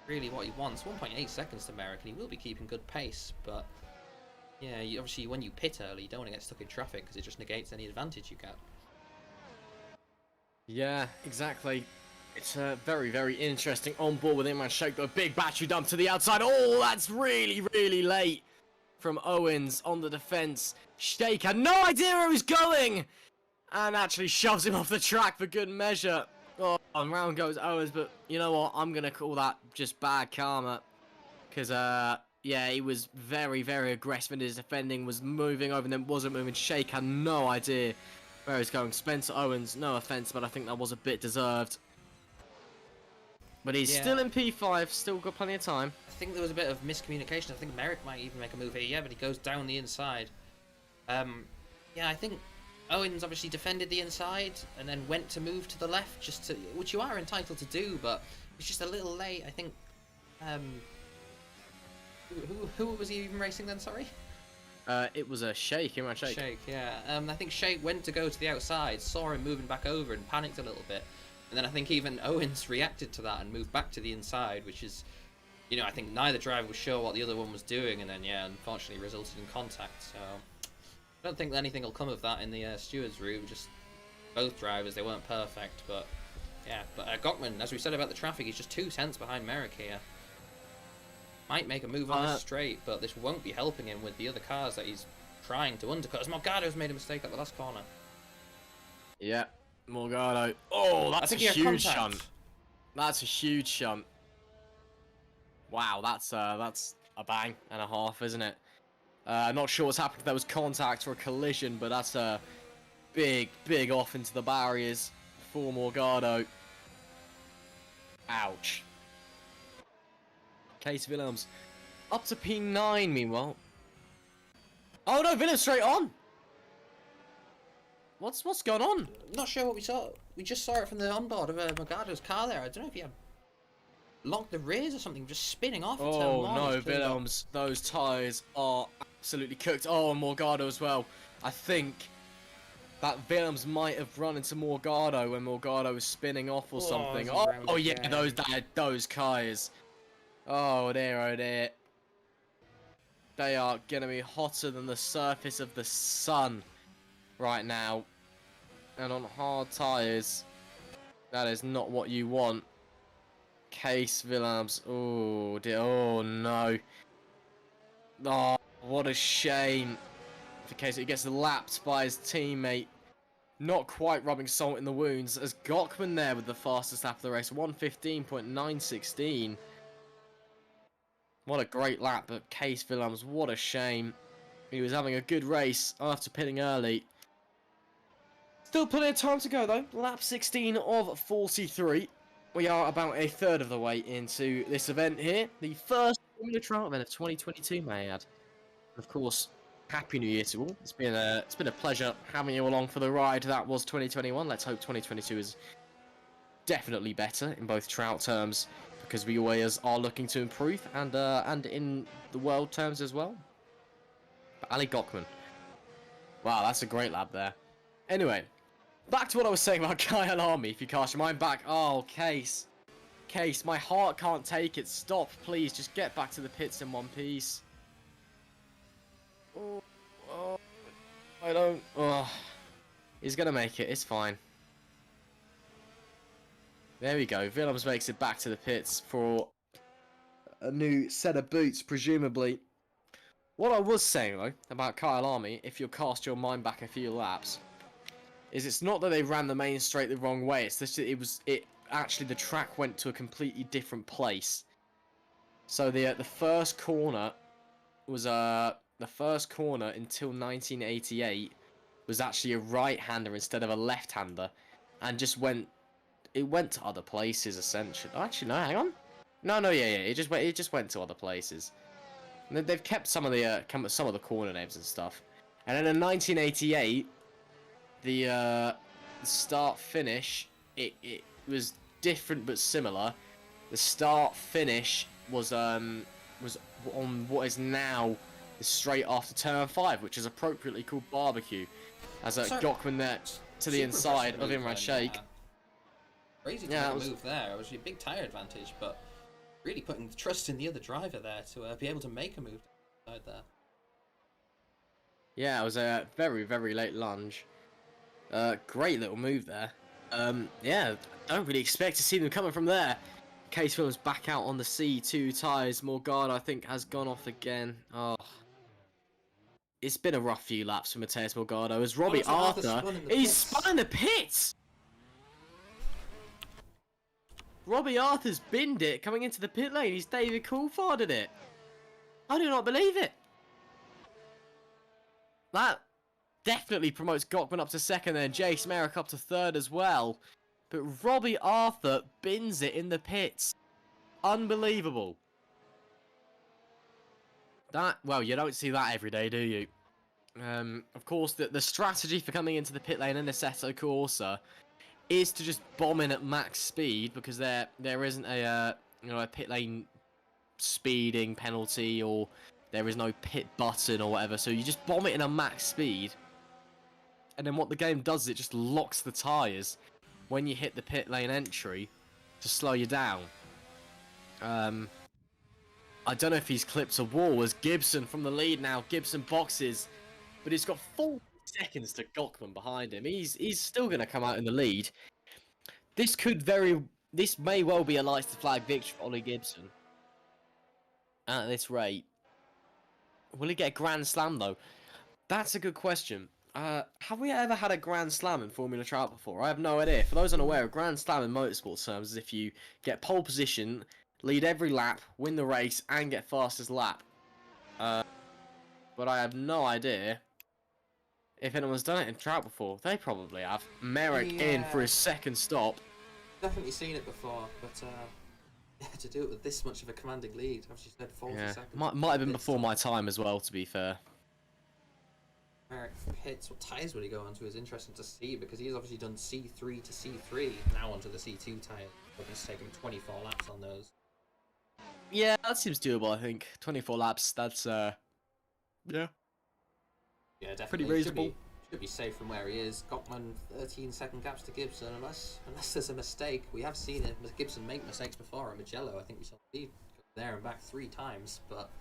Speaker 3: really what he wants. 1.8 seconds to Merrick, and he will be keeping good pace, but yeah, obviously when you pit early, you don't want to get stuck in traffic because it just negates any advantage you get.
Speaker 2: Yeah, exactly. It's very, very interesting on board with him and Shake, the big battery dump to the outside. Oh, that's really, really late from Owens on the defense. Shake had no idea where he was going and actually shoves him off the track for good measure. Oh, and round goes Owens, but you know what? I'm going to call that just bad karma because Yeah, he was very, very aggressive in his defending, was moving over and then wasn't moving. Shake had no idea where he's going. Spencer Owens, no offense, but I think that was a bit deserved. But he's still in P5, still got plenty of time.
Speaker 3: I think there was a bit of miscommunication. I think Merrick might even make a move here. Yeah, but he goes down the inside. Yeah, I think Owens obviously defended the inside and then went to move to the left, just to, which you are entitled to do, but it's just a little late. I think. Who was he even racing then? Sorry.
Speaker 2: It was a Shake, Imran Shake.
Speaker 3: Shake, yeah. I think Shake went to go to the outside, saw him moving back over, and panicked a little bit. And then I think even Owens reacted to that and moved back to the inside, which is, you know, I think neither driver was sure what the other one was doing, and then yeah, unfortunately resulted in contact. So I don't think anything will come of that in the stewards' room. Just both drivers, they weren't perfect, but yeah. But Gockman, as we said about the traffic, he's just 2 cents behind Merrick here. Might make a move on the straight, but this won't be helping him with the other cars that he's trying to undercut. As Morgado's made a mistake at the last corner.
Speaker 2: Yeah, Morgado. Oh, that's a huge shunt. That's a huge shunt. Wow, that's a bang and a half, isn't it? Not sure what's happened if that was contact or a collision, but that's a big, big off into the barriers for Morgado. Ouch. Case Willems up to P9 meanwhile. Oh no, Willems straight on. What's going on?
Speaker 3: Not sure what we saw. We just saw it from the onboard of Morgado's car there. I don't know if he had locked the rears or something, just spinning off.
Speaker 2: Oh no, Willems, those tyres are absolutely cooked. Oh, and Morgado as well. I think that Willems might have run into Morgado when Morgado was spinning off or something. Oh yeah, those tyres. Oh dear, oh dear. They are gonna be hotter than the surface of the sun right now. And on hard tyres, that is not what you want. Case Willems, oh dear, oh no. Oh, what a shame. For Case, he gets lapped by his teammate. Not quite rubbing salt in the wounds, as Gockman there with the fastest lap of the race, 1:15.916. What a great lap, but Case Willems, what a shame. He was having a good race after pitting early. Still plenty of time to go though. Lap 16 of 43. We are about a third of the way into this event here. The first Formula Trout event of 2022, may I add. Of course, Happy New Year to all. It's been a pleasure having you along for the ride that was 2021. Let's hope 2022 is definitely better in both Trout terms, because we always are looking to improve, and in the world terms as well. But Ali Gockman. Wow, that's a great lap there. Anyway, back to what I was saying about Kyle Army, if you cast your mind back. Oh, Case, my heart can't take it. Stop, please. Just get back to the pits in one piece. Oh, I don't. Oh, he's gonna make it. It's fine. There we go. Willems makes it back to the pits for a new set of boots, presumably. What I was saying though about Kyle Army, if you'll cast your mind back a few laps, is it's not that they ran the main straight the wrong way. It's just actually the track went to a completely different place. So the first corner was the first corner until 1988 was actually a right-hander instead of a left-hander, and just went to other places essentially. Oh, actually no, hang on. No, yeah. It just went to other places. And they've kept some of the corner names and stuff. And then in 1988. The start finish, it was different but similar. The start finish was on what is now the straight after turn 5, which is appropriately called barbecue, as Gockman there to the inside of Imran Sheikh.
Speaker 3: Crazy to make a move there. It was a big tyre advantage, but really putting the trust in the other driver there to be able to make a move inside there.
Speaker 2: Yeah, it was a very, very late lunge. Great little move there. Yeah, don't really expect to see them coming from there. Case Willems back out on the C2 tyres. Morgado, I think, has gone off again. Oh, it's been a rough few laps for Mateus Morgado. As Robbie Arthur, he's spun in the pits. Robbie Arthur's binned it coming into the pit lane. He's David Coultharded it. I do not believe it. That definitely promotes Gockman up to second, and Jace Merrick up to third as well. But Robbie Arthur bins it in the pits. Unbelievable. That, well, you don't see that every day, do you? Of course, the strategy for coming into the pit lane in Assetto Corsa is to just bomb in at max speed, because there isn't a a pit lane speeding penalty, or there is no pit button or whatever. So you just bomb it in a max speed, and then what the game does is it just locks the tyres when you hit the pit lane entry to slow you down. I don't know if he's clipped a wall as Gibson from the lead now. Gibson boxes, but he's got 40 seconds to Gockman behind him. He's still going to come out in the lead. This may well be a lights to flag victory for Ollie Gibson. At this rate. Will he get a Grand Slam though? That's a good question. Have we ever had a Grand Slam in Formula Trout before? I have no idea. For those unaware, a Grand Slam in motorsport terms is if you get pole position, lead every lap, win the race, and get fastest lap. But I have no idea if anyone's done it in Trout before. They probably have. Merrick in for his second stop.
Speaker 3: Definitely seen it before, but to do it with this much of a commanding lead, as you said, 40 seconds.
Speaker 2: Might have been before my time as well, to be fair.
Speaker 3: Merrick hits. What tyres would he go onto is interesting to see, because he's obviously done C3 to C3, now onto the C2 tyre. But it's taken 24 laps on those.
Speaker 2: Yeah, that seems doable, I think. 24 laps, that's, yeah.
Speaker 3: Yeah, definitely.
Speaker 2: Pretty reasonable.
Speaker 3: Should be safe from where he is. Gockman 13-second gaps to Gibson, unless there's a mistake. We have seen it. Gibson make mistakes before at Mugello. I think we saw the lead go there and back 3 times, but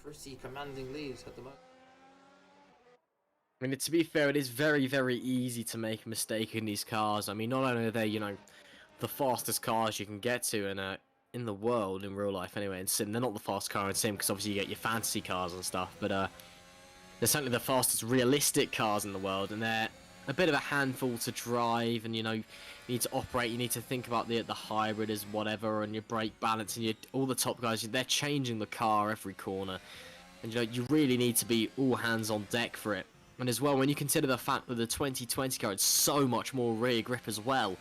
Speaker 3: pretty commanding leads at the moment.
Speaker 2: I mean, to be fair, it is very, very easy to make a mistake in these cars. I mean, not only are they, the fastest cars you can get to in the world, in real life anyway, in Sim. They're not the fastest car in Sim, because obviously you get your fantasy cars and stuff, but they're certainly the fastest realistic cars in the world, and they're a bit of a handful to drive, and you need to operate, you need to think about the hybrid as whatever, and your brake balance, and all the top guys, they're changing the car every corner, and you really need to be all hands on deck for it. And as well, when you consider the fact that the 2020 car had so much more rear grip as well.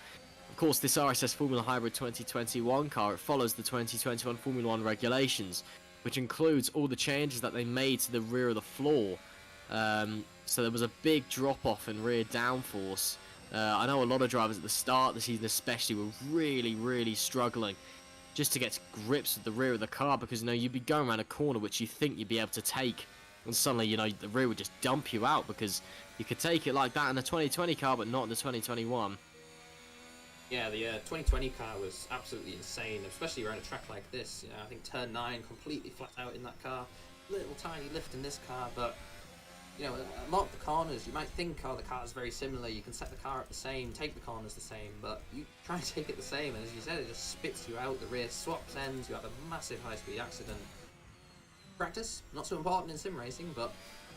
Speaker 2: Of course, this RSS Formula Hybrid 2021 car, it follows the 2021 Formula 1 regulations, which includes all the changes that they made to the rear of the floor. So there was a big drop-off in rear downforce. I know a lot of drivers at the start of the season especially were really, really struggling just to get to grips with the rear of the car, because you'd be going around a corner which you think you'd be able to take, and suddenly the rear would just dump you out, because you could take it like that in the 2020 car but not in the 2021.
Speaker 3: Yeah, the 2020 car was absolutely insane, especially around a track like this. I think turn 9 completely flat out in that car. Little tiny lift in this car, but a lot of the corners, you might think, oh, the car's very similar, you can set the car up the same, take the corners the same, but you try and take it the same, and as you said, it just spits you out, the rear swaps ends, you have a massive high-speed accident. Practice, not so important in sim racing, but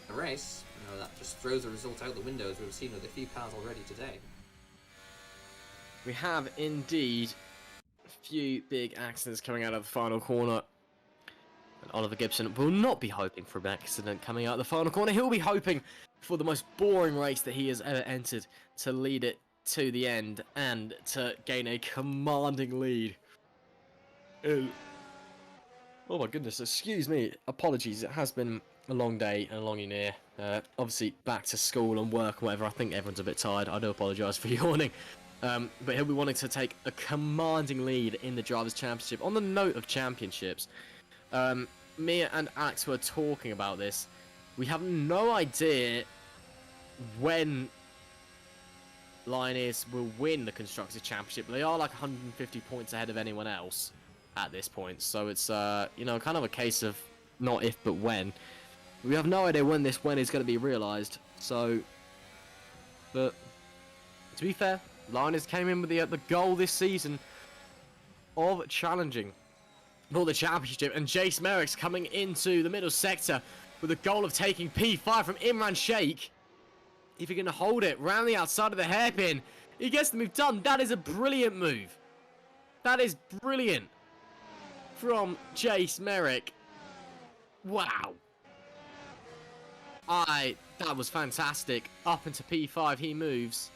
Speaker 3: a race, that just throws the result out the window, as we've seen with a few cars already today.
Speaker 2: We have indeed a few big accidents coming out of the final corner. And Oliver Gibson will not be hoping for an accident coming out of the final corner. He'll be hoping for the most boring race that he has ever entered to lead it to the end and to gain a commanding lead. Oh my goodness, excuse me, apologies, it has been a long day and a long year. Obviously back to school and work and whatever. I think everyone's a bit tired. I do apologise for yawning. But he'll be wanting to take a commanding lead in the Drivers' Championship. On the note of championships, Mia and Alex were talking about this. We have no idea when Lioneers will win the Constructors' Championship. They are like 150 points ahead of anyone else at this point. So it's, kind of a case of not if but when. We have no idea when this when is going to be realised. So, but to be fair, Lioneers came in with the goal this season of challenging for the championship, and Jace Merrick's coming into the middle sector with the goal of taking P5 from Imran Sheikh. If you're going to hold it round the outside of the hairpin, he gets the move done. That is a brilliant move. That is brilliant from Jace Merrick. Wow. That was fantastic. Up into P5, he moves.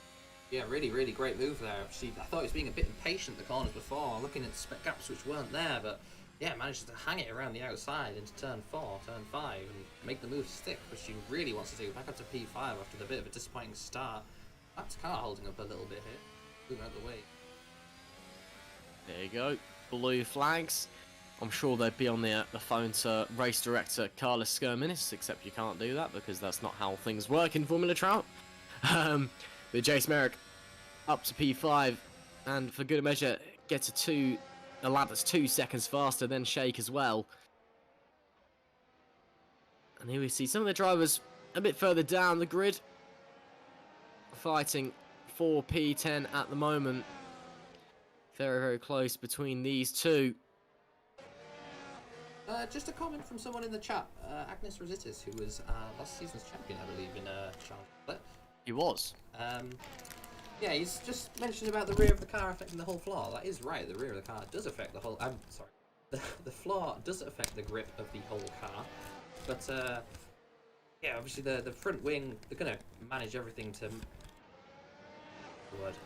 Speaker 3: Yeah, really, really great move there. Actually, I thought he was being a bit impatient the corners before, looking at spec gaps which weren't there, but yeah, managed to hang it around the outside into turn 4, turn 5, and make the move stick, which he really wants to do. Back up to P5 after the bit of a disappointing start. That's car holding up a little bit here. Moving out the way.
Speaker 2: There you go. Blue flags. I'm sure they'd be on the phone to race director Carlos Skirminis, except you can't do that because that's not how things work in Formula Trout. But Jace Merrick up to P5, and for good measure gets a lap that's 2 seconds faster than Shake as well. And here we see some of the drivers a bit further down the grid, fighting for P10 at the moment. Very, very close between these two.
Speaker 3: Just a comment from someone in the chat, Agnes Rositis, who was last season's champion, I believe, in Charlotte.
Speaker 2: He was.
Speaker 3: Yeah, he's just mentioned about the rear of the car affecting the whole floor. That is right, the rear of the car does affect the whole... I'm sorry. The floor does affect the grip of the whole car. But, yeah, obviously the front wing, they're going to manage everything to...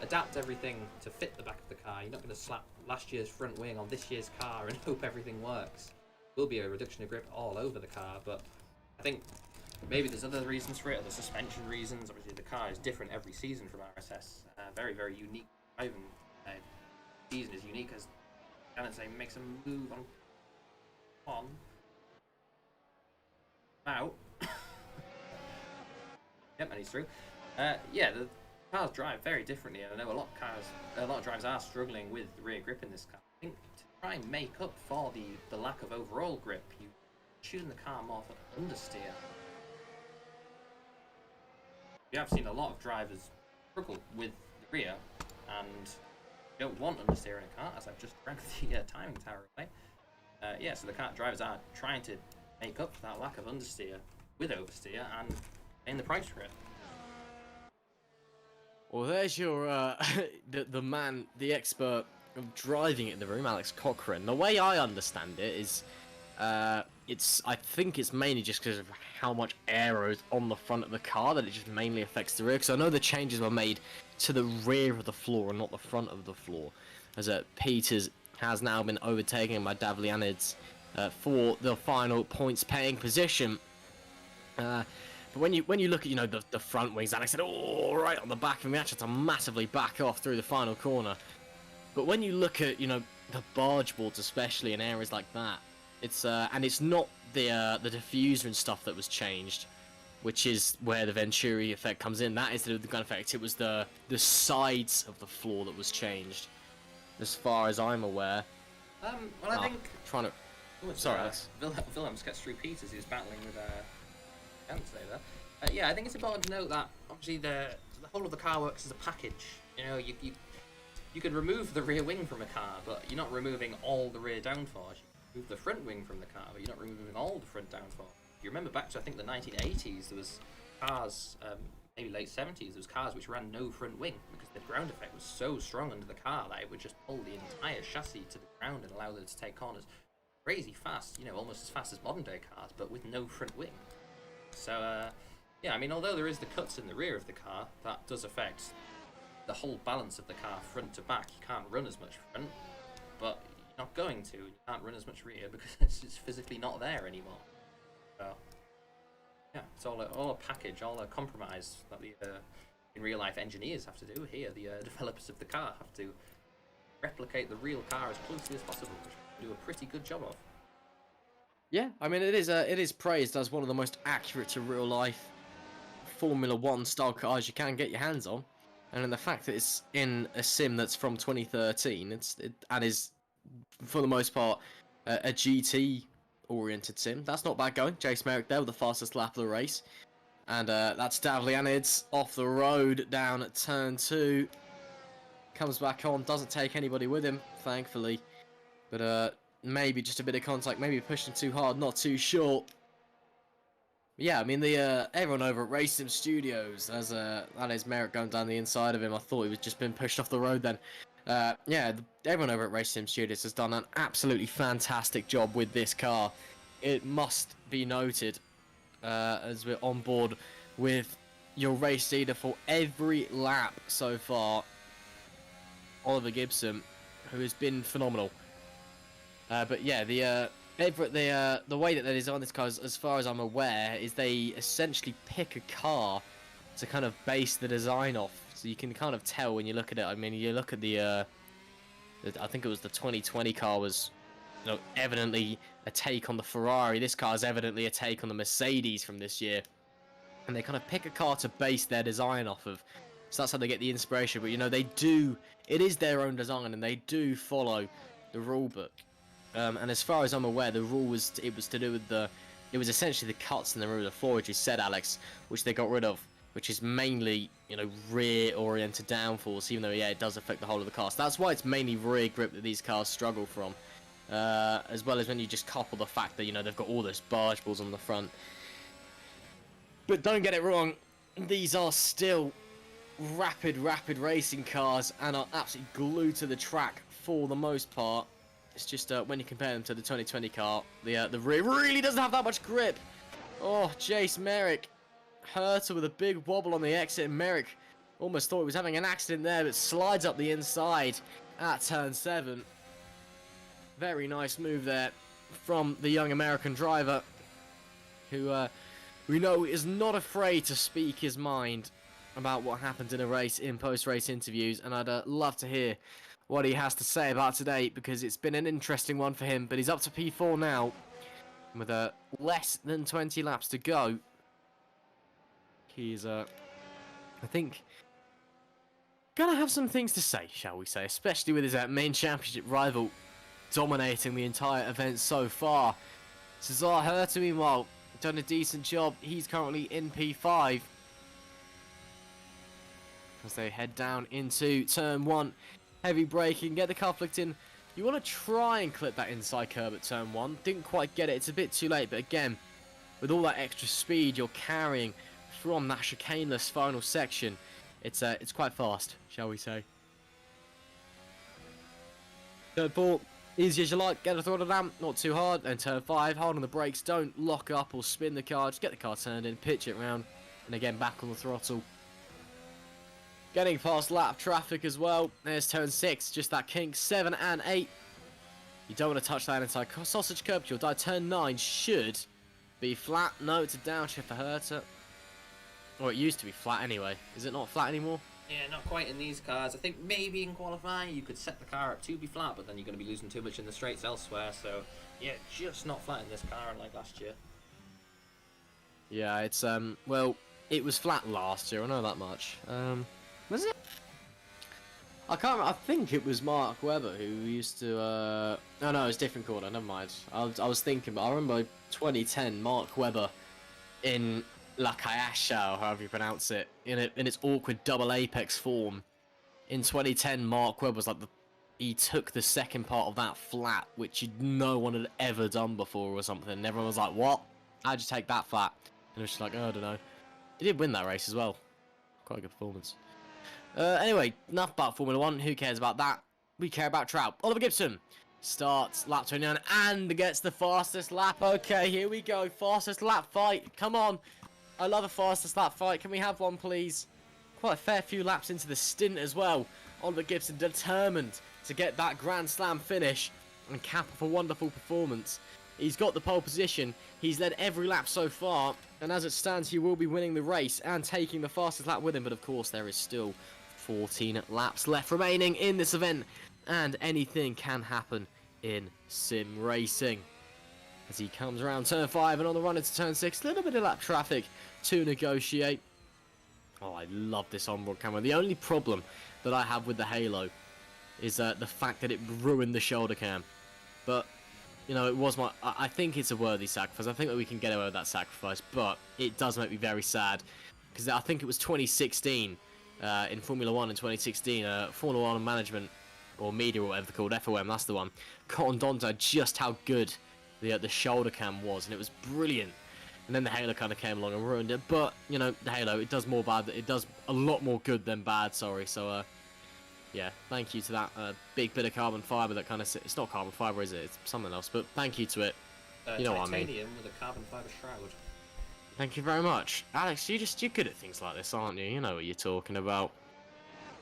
Speaker 3: adapt everything to fit the back of the car. You're not going to slap last year's front wing on this year's car and hope everything works. Will be a reduction of grip all over the car, but I think maybe there's other reasons for it, other suspension reasons. Obviously, the car is different every season from RSS. Very, very unique driving. Season is unique as Cannon say makes a move on out. Yep, and he's through. Yeah, the cars drive very differently, and I know a lot of drivers are struggling with the rear grip in this car. I think to try and make up for the lack of overall grip, you tune the car more for understeer. We have seen a lot of drivers struggle with the rear and don't want understeer in a car, as I've just dragged the timing tower away. Yeah, so the car drivers are trying to make up for that lack of understeer with oversteer and paying the price for it. Well,
Speaker 2: there's your the man, the expert of driving it in the room, Alex Cochran. The way I understand it is, I think it's mainly just because of how much aero is on the front of the car that it just mainly affects the rear. Because I know the changes were made to the rear of the floor and not the front of the floor, as Peters has now been overtaken by Davlianids for the final points-paying position. But when you look at the front wings, Alex said, oh, right on the back of him, we actually had to massively back off through the final corner. But when you look at the barge boards, especially in areas like that, it's and it's not the diffuser and stuff that was changed, which is where the Venturi effect comes in. That is the gun effect. It was the sides of the floor that was changed, as far as I'm aware.
Speaker 3: Well, I think
Speaker 2: trying to. Sorry, Alex.
Speaker 3: Willems gets through Peters. He was battling with can't say that. Yeah, I think it's important to note that obviously the whole of the car works as a package. You can remove the rear wing from a car, but you're not removing all the rear downforce. You remove the front wing from the car, but you're not removing all the front downforce. You remember back to I think the 1980s, there was cars, maybe late 70s, there was cars which ran no front wing because the ground effect was so strong under the car that it would just pull the entire chassis to the ground and allow them to take corners crazy fast, almost as fast as modern day cars, but with no front wing. So, yeah, I mean, although there is the cuts in the rear of the car, that does affect the whole balance of the car front to back. You can't run as much front, but you're not going to. You can't run as much rear because it's physically not there anymore. So, yeah, it's all a package, all a compromise that the in real life engineers have to do. Here, the developers of the car have to replicate the real car as closely as possible, which they do a pretty good job of.
Speaker 2: Yeah, I mean, it is praised as one of the most accurate to real life Formula 1 style cars you can get your hands on. And in the fact that it's in a sim that's from 2013, and is, for the most part, a GT-oriented sim. That's not bad going. Jace Merrick there with the fastest lap of the race. And that's Davlianids off the road down at turn 2. Comes back on, doesn't take anybody with him, thankfully. But maybe just a bit of contact, maybe pushing too hard, not too sure. Yeah, I mean, everyone over at Race Sim Studios, as that is Merrick going down the inside of him. I thought he was just been pushed off the road then. Yeah, everyone over at Race Sim Studios has done an absolutely fantastic job with this car. it must be noted, as we're on board with your race leader for every lap so far, Oliver Gibson, who has been phenomenal. But yeah, the way that they design this car, as far as I'm aware, is they essentially pick a car to kind of base the design off. So you can kind of tell when you look at it. I mean, you look at I think it was the 2020 car was, evidently a take on the Ferrari. This car is evidently a take on the Mercedes from this year. And they kind of pick a car to base their design off of. So that's how they get the inspiration. But, they do, it is their own design, and they do follow the rule book. And as far as I'm aware, the rule was, it was to do with it was essentially the cuts in the rear of the floor, which you said, Alex, which they got rid of, which is mainly, rear-oriented downforce, even though, yeah, it does affect the whole of the car. So that's why it's mainly rear grip that these cars struggle from. As well as when you just couple the fact that, they've got all those barge balls on the front. But don't get it wrong, these are still rapid racing cars and are absolutely glued to the track for the most part. It's just when you compare them to the 2020 car, the rear really doesn't have that much grip. Oh, Jace Merrick. Herter with a big wobble on the exit. Merrick almost thought he was having an accident there, but slides up the inside at turn 7. Very nice move there from the young American driver, who we know is not afraid to speak his mind about what happened in a race in post-race interviews, and I'd love to hear what he has to say about today, because it's been an interesting one for him. But he's up to P4 now with less than 20 laps to go. He's I think gonna have some things to say, shall we say, especially with his main championship rival dominating the entire event so far. Cesar Herter, meanwhile, done a decent job. He's currently in P5 as they head down into turn 1. Heavy braking, get the car flicked in. You want to try and clip that inside curb at turn 1. Didn't quite get it, it's a bit too late, but again, with all that extra speed you're carrying from that chicaneless final section, it's quite fast, shall we say. Turn 4, easy as you like, get the throttle down, not too hard. And turn 5, hard on the brakes, don't lock up or spin the car, just get the car turned in, pitch it round, and again back on the throttle. Getting past lap traffic as well. There's turn 6, just that kink. 7 and 8. You don't want to touch that inside sausage curb. You'll die. Turn 9 should be flat. No, it's a downshift for Herter. Or it used to be flat anyway. Is it not flat anymore?
Speaker 3: Yeah, not quite in these cars. I think maybe in qualifying you could set the car up to be flat, but then you're going to be losing too much in the straights elsewhere. So, yeah, just not flat in this car like last year.
Speaker 2: Yeah, it's, well, it was flat last year. I know that much. Was it? I can't remember. I think it was Mark Webber who used to, oh no, it was different corner, never mind. I was thinking, but I remember 2010, Mark Webber in La Caixa, or however you pronounce it, in its awkward double apex form. In 2010, Mark Webber was like he took the second part of that flat, which no one had ever done before or something, and everyone was like, what? How'd you take that flat? And it was just like, oh, I don't know. He did win that race as well. Quite a good performance. Anyway, enough about Formula 1. Who cares about that? We care about Trout. Oliver Gibson starts lap 29 and gets the fastest lap. Okay, here we go. Fastest lap fight. Come on. I love a fastest lap fight. Can we have one, please? Quite a fair few laps into the stint as well. Oliver Gibson determined to get that Grand Slam finish and cap off a wonderful performance. He's got the pole position. He's led every lap so far. And as it stands, he will be winning the race and taking the fastest lap with him. But of course, there is still 14 laps left remaining in this event, and anything can happen in sim racing. As he comes around turn 5 and on the run into turn 6, a little bit of lap traffic to negotiate. Oh, I love this onboard camera. The only problem that I have with the Halo is the fact that it ruined the shoulder cam. But, it was I think it's a worthy sacrifice. I think that we can get away with that sacrifice, but it does make me very sad, because I think it was 2016, in Formula 1 in 2016, Formula 1 management, or media, or whatever they're called, FOM, that's the one, caught on to just how good the shoulder cam was, and it was brilliant. And then the Halo kind of came along and ruined it. But, the Halo, it does more bad, it does a lot more good than bad, sorry. So, yeah, thank you to that big bit of carbon fibre that kind of, it's not carbon fibre, is it? It's something else, but thank you to it. You know what I mean.
Speaker 3: Titanium with a carbon fiber shroud.
Speaker 2: Thank you very much. Alex, you're good at things like this, aren't you? You know what you're talking about.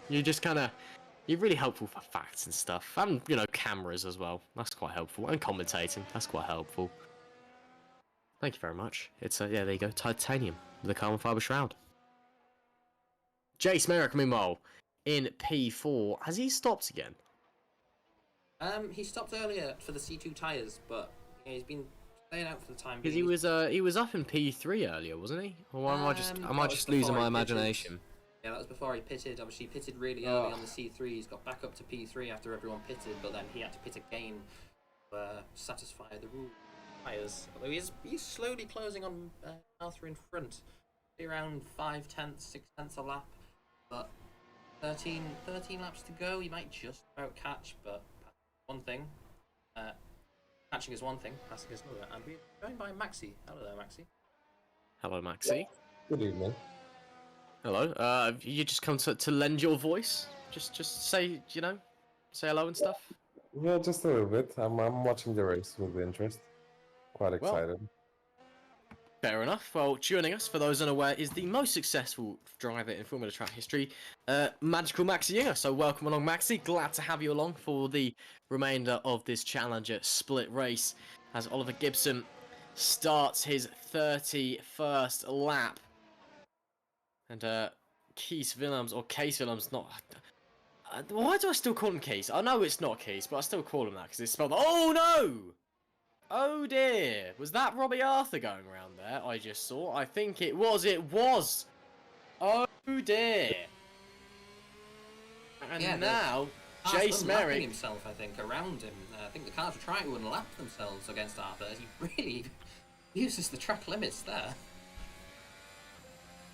Speaker 2: You just kind of... You're really helpful for facts and stuff. And, you know, cameras as well. That's quite helpful. And commentating. That's quite helpful. Thank you very much. It's, yeah, there you go. Titanium with a carbon fiber shroud. Jace Merrick, meanwhile, in P4. Has he stopped again?
Speaker 3: He stopped earlier for the C2 tyres, but yeah, he's been staying out for the time
Speaker 2: Because
Speaker 3: being.
Speaker 2: he was up in P3 earlier, wasn't he? Or am I just losing my imagination?
Speaker 3: Yeah, that was before he pitted. Obviously, he pitted really early on the C3. He's got back up to P3 after everyone pitted, but then he had to pit again to satisfy the rule tyres. Although he's slowly closing on Arthur in front. Around 5/10, 6/10 a lap. But 13 laps to go. He might just about catch, but one thing. Catching is one thing, passing is another. And we're going by Maxi. Hello there, Maxi.
Speaker 2: Hello, Maxi.
Speaker 4: Good evening.
Speaker 2: Hello. You just come to lend your voice? Just say, you know, say hello and stuff?
Speaker 4: Yeah, just a little bit. I'm watching the race with interest. Quite
Speaker 2: Well,
Speaker 4: excited.
Speaker 2: Fair enough. Well, joining us, for those unaware, is the most successful driver in Formula Track history, Magical Maxi Yinger. So welcome along, Maxi. Glad to have you along for the remainder of this Challenger split race as Oliver Gibson starts his 31st lap. And Kees Willems, or Case Willems, not... why do I still call him Kees? I know it's not Kees, but I still call him that because it's spelled... Oh, no! Oh dear, was that Robbie Arthur going around there? I just saw. I think it was. It was. Oh dear. And
Speaker 3: yeah,
Speaker 2: now,
Speaker 3: Jace
Speaker 2: Jace Merrick
Speaker 3: himself, I think, around him. I think the cars were trying to unlap themselves against Arthur. He really uses the track limits there.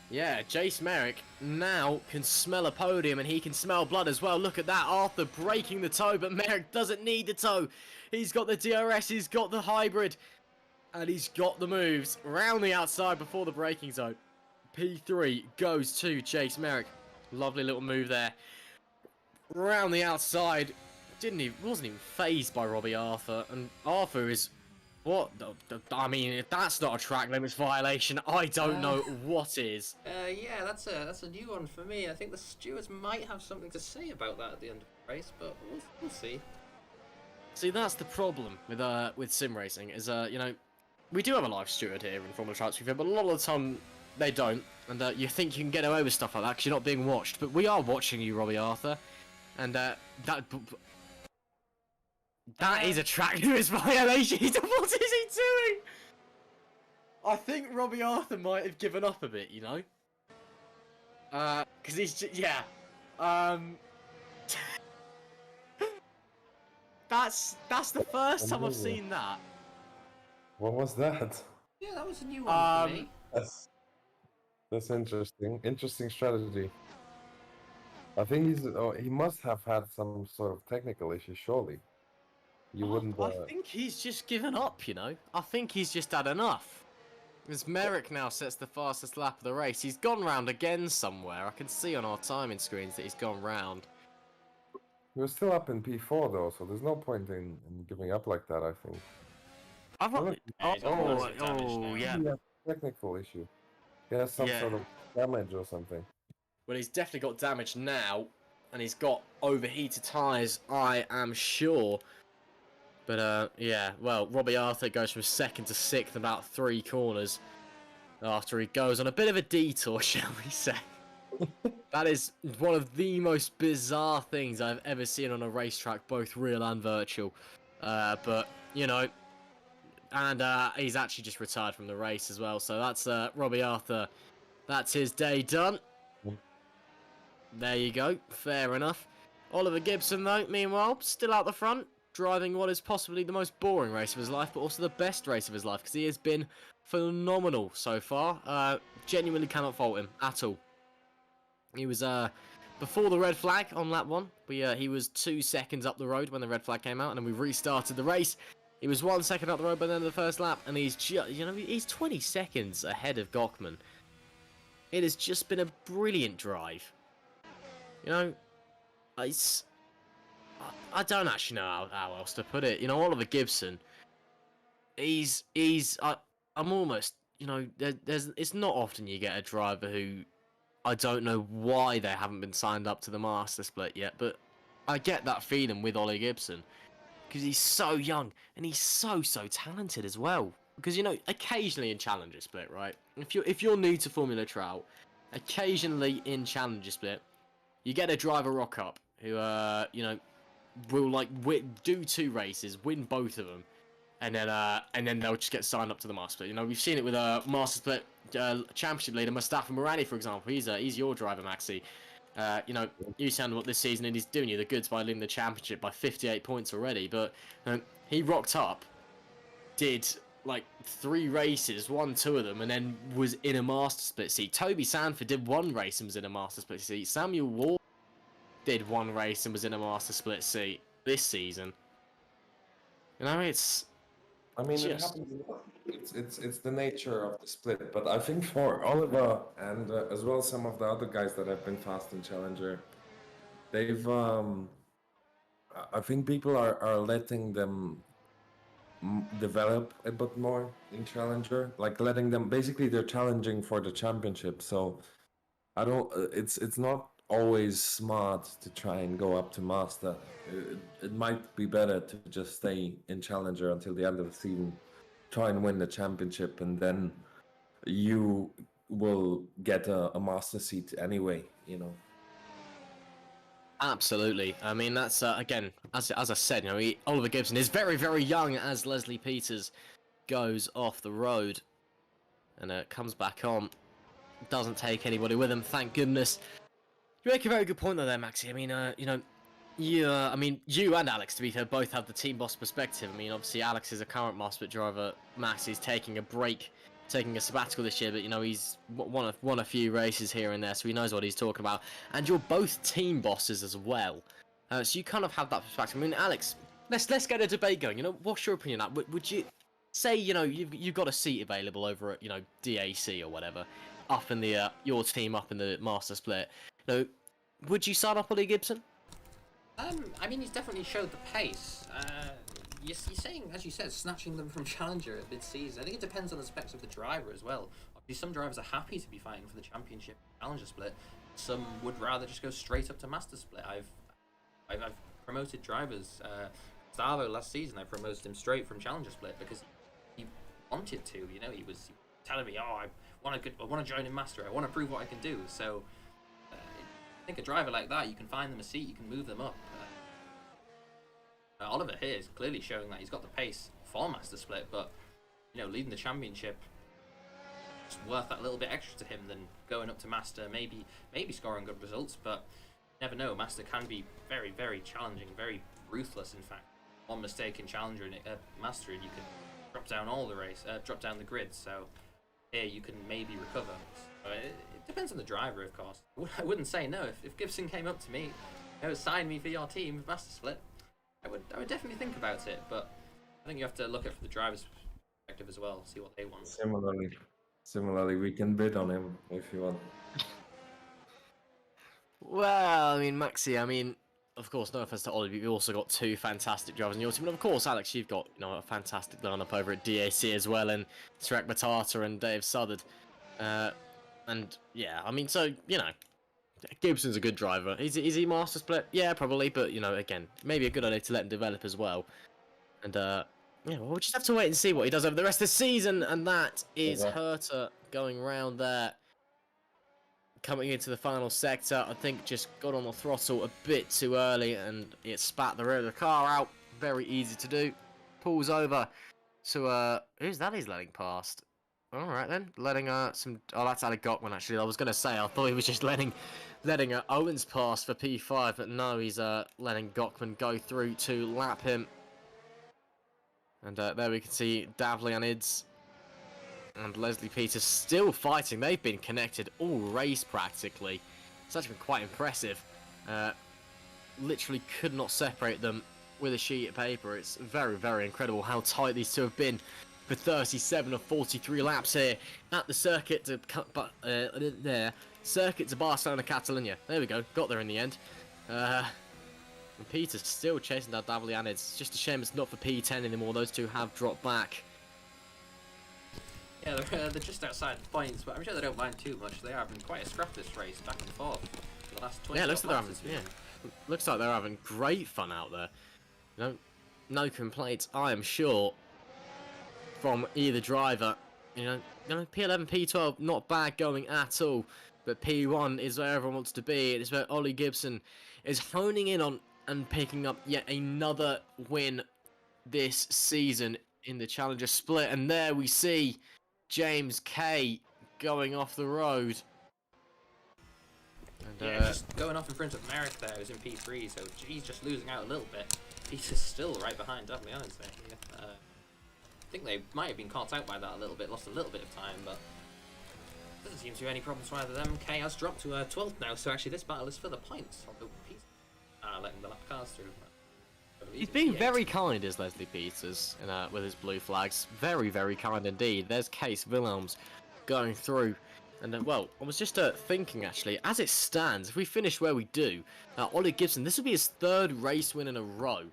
Speaker 2: Yeah, Jace Merrick now can smell a podium and he can smell blood as well. Look at that, Arthur breaking the toe, but Merrick doesn't need the toe. He's got the DRS, he's got the hybrid, and he's got the moves round the outside before the braking zone. P3 goes to Jace Merrick. Lovely little move there. Round the outside. Wasn't even phased by Robbie Arthur, and Arthur is... What? I mean, if that's not a track limits violation, I don't know what is.
Speaker 3: Yeah, that's a new one for me. I think the stewards might have something to say about that at the end of the race, but we'll see.
Speaker 2: See, that's the problem with sim racing. Is you know, we do have a live steward here in Formula Track, but a lot of the time they don't, and you think you can get away with stuff like that because you're not being watched. But we are watching you, Robbie Arthur, and that is a track limits violation. What is he doing? I think Robbie Arthur might have given up a bit, you know? Because he's just, yeah. That's the first time I've seen that.
Speaker 4: What was that?
Speaker 3: Yeah, that was a new one for me.
Speaker 4: That's interesting. Interesting strategy. I think he must have had some sort of technical issue, surely. You wouldn't...
Speaker 2: I think he's just given up, you know? I think he's just had enough. Because Merrick now sets the fastest lap of the race. He's gone round again somewhere. I can see on our timing screens that he's gone round.
Speaker 4: He was still up in P4 though, so there's no point in giving up like that, I think.
Speaker 2: I've got...
Speaker 4: Yeah. He has a technical issue. He has some sort of damage or something.
Speaker 2: Well, he's definitely got damage now. And he's got overheated tyres, I am sure. But, yeah, well, Robbie Arthur goes from 2nd to 6th in about 3 corners after he goes on a bit of a detour, shall we say. That is one of the most bizarre things I've ever seen on a racetrack, both real and virtual. But, you know, and he's actually just retired from the race as well. So that's Robbie Arthur. That's his day done. There you go. Fair enough. Oliver Gibson, though, meanwhile, still out the front, driving what is possibly the most boring race of his life, but also the best race of his life, because he has been phenomenal so far. Genuinely cannot fault him at all. He was before the red flag on lap 1. He was 2 seconds up the road when the red flag came out, and then we restarted the race. He was 1 second up the road by the end of the first lap, and he's he's 20 seconds ahead of Gochman. It has just been a brilliant drive. You know, I don't actually know how else to put it. You know, Oliver Gibson, I'm almost, it's not often you get a driver who I don't know why they haven't been signed up to the Master Split yet, but I get that feeling with Ollie Gibson because he's so young and he's so talented as well. Because occasionally in Challenger Split, right? If you're new to Formula Trout, occasionally in Challenger Split, you get a driver rock up who will do 2 races, win both of them, and then they'll just get signed up to the Master Split. We've seen it with Master Split Championship leader Mustafa Morani, for example. He's your driver, Maxi. You sound what this season, and he's doing you the goods by leading the championship by 58 points already. But he rocked up, did like 3 races, won 2 of them, and then was in a Master Split seat. Toby Sanford did 1 race and was in a Master Split seat. Samuel Ward did 1 race and was in a Master Split seat this season. It's.
Speaker 4: I mean, it happens a lot. It's the nature of the split. But I think for Oliver and as well some of the other guys that have been fast in Challenger, they've I think people are letting them develop a bit more in Challenger, like letting them, basically they're challenging for the championship. So I don't. It's not always smart to try and go up to Master. It might be better to just stay in Challenger until the end of the season, try and win the championship, and then you will get a Master seat anyway,
Speaker 2: Absolutely. I mean, that's again, as I said, Oliver Gibson is very, very young as Leslie Peters goes off the road and comes back on. Doesn't take anybody with him, thank goodness. You make a very good point though, there, Maxi. I mean, you and Alex, to be fair, both have the team boss perspective. I mean, obviously Alex is a current Master Split driver. Max is taking a break, taking a sabbatical this year, but he's won a few races here and there, so he knows what he's talking about. And you're both team bosses as well, so you kind of have that perspective. I mean, Alex, let's get a debate going. What's your opinion on that? Would you say you've got a seat available over at DAC or whatever, up in the your team up in the Master Split? Would you sign up Ollie Gibson?
Speaker 3: I mean, he's definitely showed the pace. You're saying, as you said, snatching them from Challenger at mid-season. I think it depends on the specs of the driver as well. Obviously, some drivers are happy to be fighting for the championship Challenger Split. Some would rather just go straight up to Master Split. I've promoted drivers. Gustavo last season, I promoted him straight from Challenger Split because he wanted to. He was telling me, "Oh, I want to join in Master. I want to prove what I can do." So. I think a driver like that, you can find them a seat, you can move them up. Oliver here is clearly showing that he's got the pace for Master Split, but leading the championship is worth that little bit extra to him than going up to Master, maybe scoring good results, but you never know. Master can be very, very challenging, very ruthless. In fact, one mistake in Challenger and Master, and you can drop down drop down the grid. So here you can maybe recover. It depends on the driver, of course. I wouldn't say no. If Gibson came up to me, sign me for your team with Master Split, I would definitely think about it. But I think you have to look at it from the driver's perspective as well, see what they want.
Speaker 4: Similarly, we can bid on him if you want.
Speaker 2: Well, I mean, Maxi, of course, no offense to Ollie, but you've also got 2 fantastic drivers in your team. And of course, Alex, you've got a fantastic lineup over at DAC as well, and Tarek Matata and Dave Southard. And yeah, so Gibson's a good driver. Is he Master Split? Yeah, probably. But again, maybe a good idea to let him develop as well. And we'll just have to wait and see what he does over the rest of the season. And that is Herta going round there, coming into the final sector. I think just got on the throttle a bit too early, and it spat the rear of the car out. Very easy to do. Pulls over. So who's that? He's letting past. All right then, letting some. Oh, that's Alec Gockman actually. I was gonna say I thought he was just letting Owens pass for P5, but no, he's letting Gockman go through to lap him. And there we can see Davlianids and Leslie Peters still fighting. They've been connected all race practically. It's actually been quite impressive. Literally could not separate them with a sheet of paper. It's very, very incredible how tight these two have been for 37 of 43 laps here at the circuit to Barcelona, Catalonia. There we go, got there in the end. And Peters still chasing down Davlianids. It's just a shame it's not for P10 anymore. Those two have dropped back.
Speaker 3: Yeah, they're just outside the points, but I'm sure they don't mind too much. They are having quite a scrap this race, back and forth. For the last 20
Speaker 2: Yeah, looks like they're having.
Speaker 3: laps,
Speaker 2: Yeah, looks like they're having great fun out there. You know, no complaints, I am sure, from either driver. You know, P11, P12, not bad going at all. But P1 is where everyone wants to be. It's where Ollie Gibson is honing in on and picking up yet another win this season in the Challenger Split. And there we see James Kay going off the road. And,
Speaker 3: yeah, just going off in front of Merrick there, who's in P3, so he's just losing out a little bit. He's still right behind Dudley Owens there. Yeah. I think they might have been caught out by that a little bit, lost a little bit of time, but doesn't seem to be any problems for either of them. Kay has dropped to 12th now, so actually this battle is for the points. Although letting the lap cars through.
Speaker 2: He's being very kind, is Leslie Peters, with his blue flags. Very, very kind indeed. There's Case Wilhelms going through. And, well, I was just thinking, actually, as it stands, if we finish where we do, Ollie Gibson, this will be his 3rd race win in a row.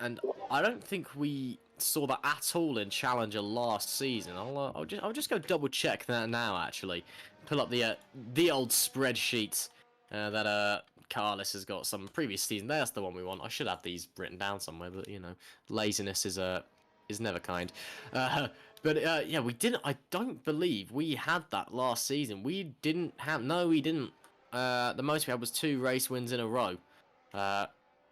Speaker 2: And I don't think we saw that at all in Challenger last season. I'll just go double check that now, actually. Pull up the old spreadsheet that Carlos has got some previous season. That's the one we want. I should have these written down somewhere, but you know, laziness is never kind. But yeah, we didn't. I don't believe we had that last season. We didn't have. No, we didn't. The most we had was 2 race wins in a row.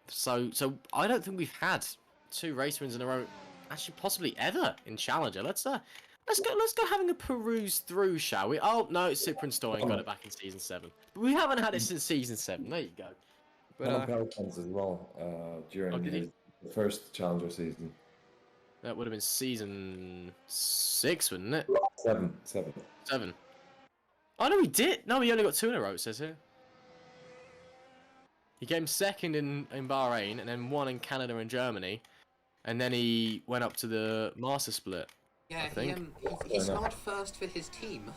Speaker 2: So I don't think we've had 2 race wins in a row, actually possibly ever in Challenger. Let's go having a peruse through, shall we? Oh no, it's Super Installing got it back in season 7. We haven't had it since season 7. There you go. But
Speaker 4: Pelicans as well during his first Challenger season.
Speaker 2: That would have been season 6, wouldn't it?
Speaker 4: 7.
Speaker 2: 7. Oh no, he did. No, he only got 2 in a row. It says here. He came 2nd in Bahrain, and then 1 in Canada and Germany, and then he went up to the Master Split.
Speaker 3: Yeah, he scored 1st for his team,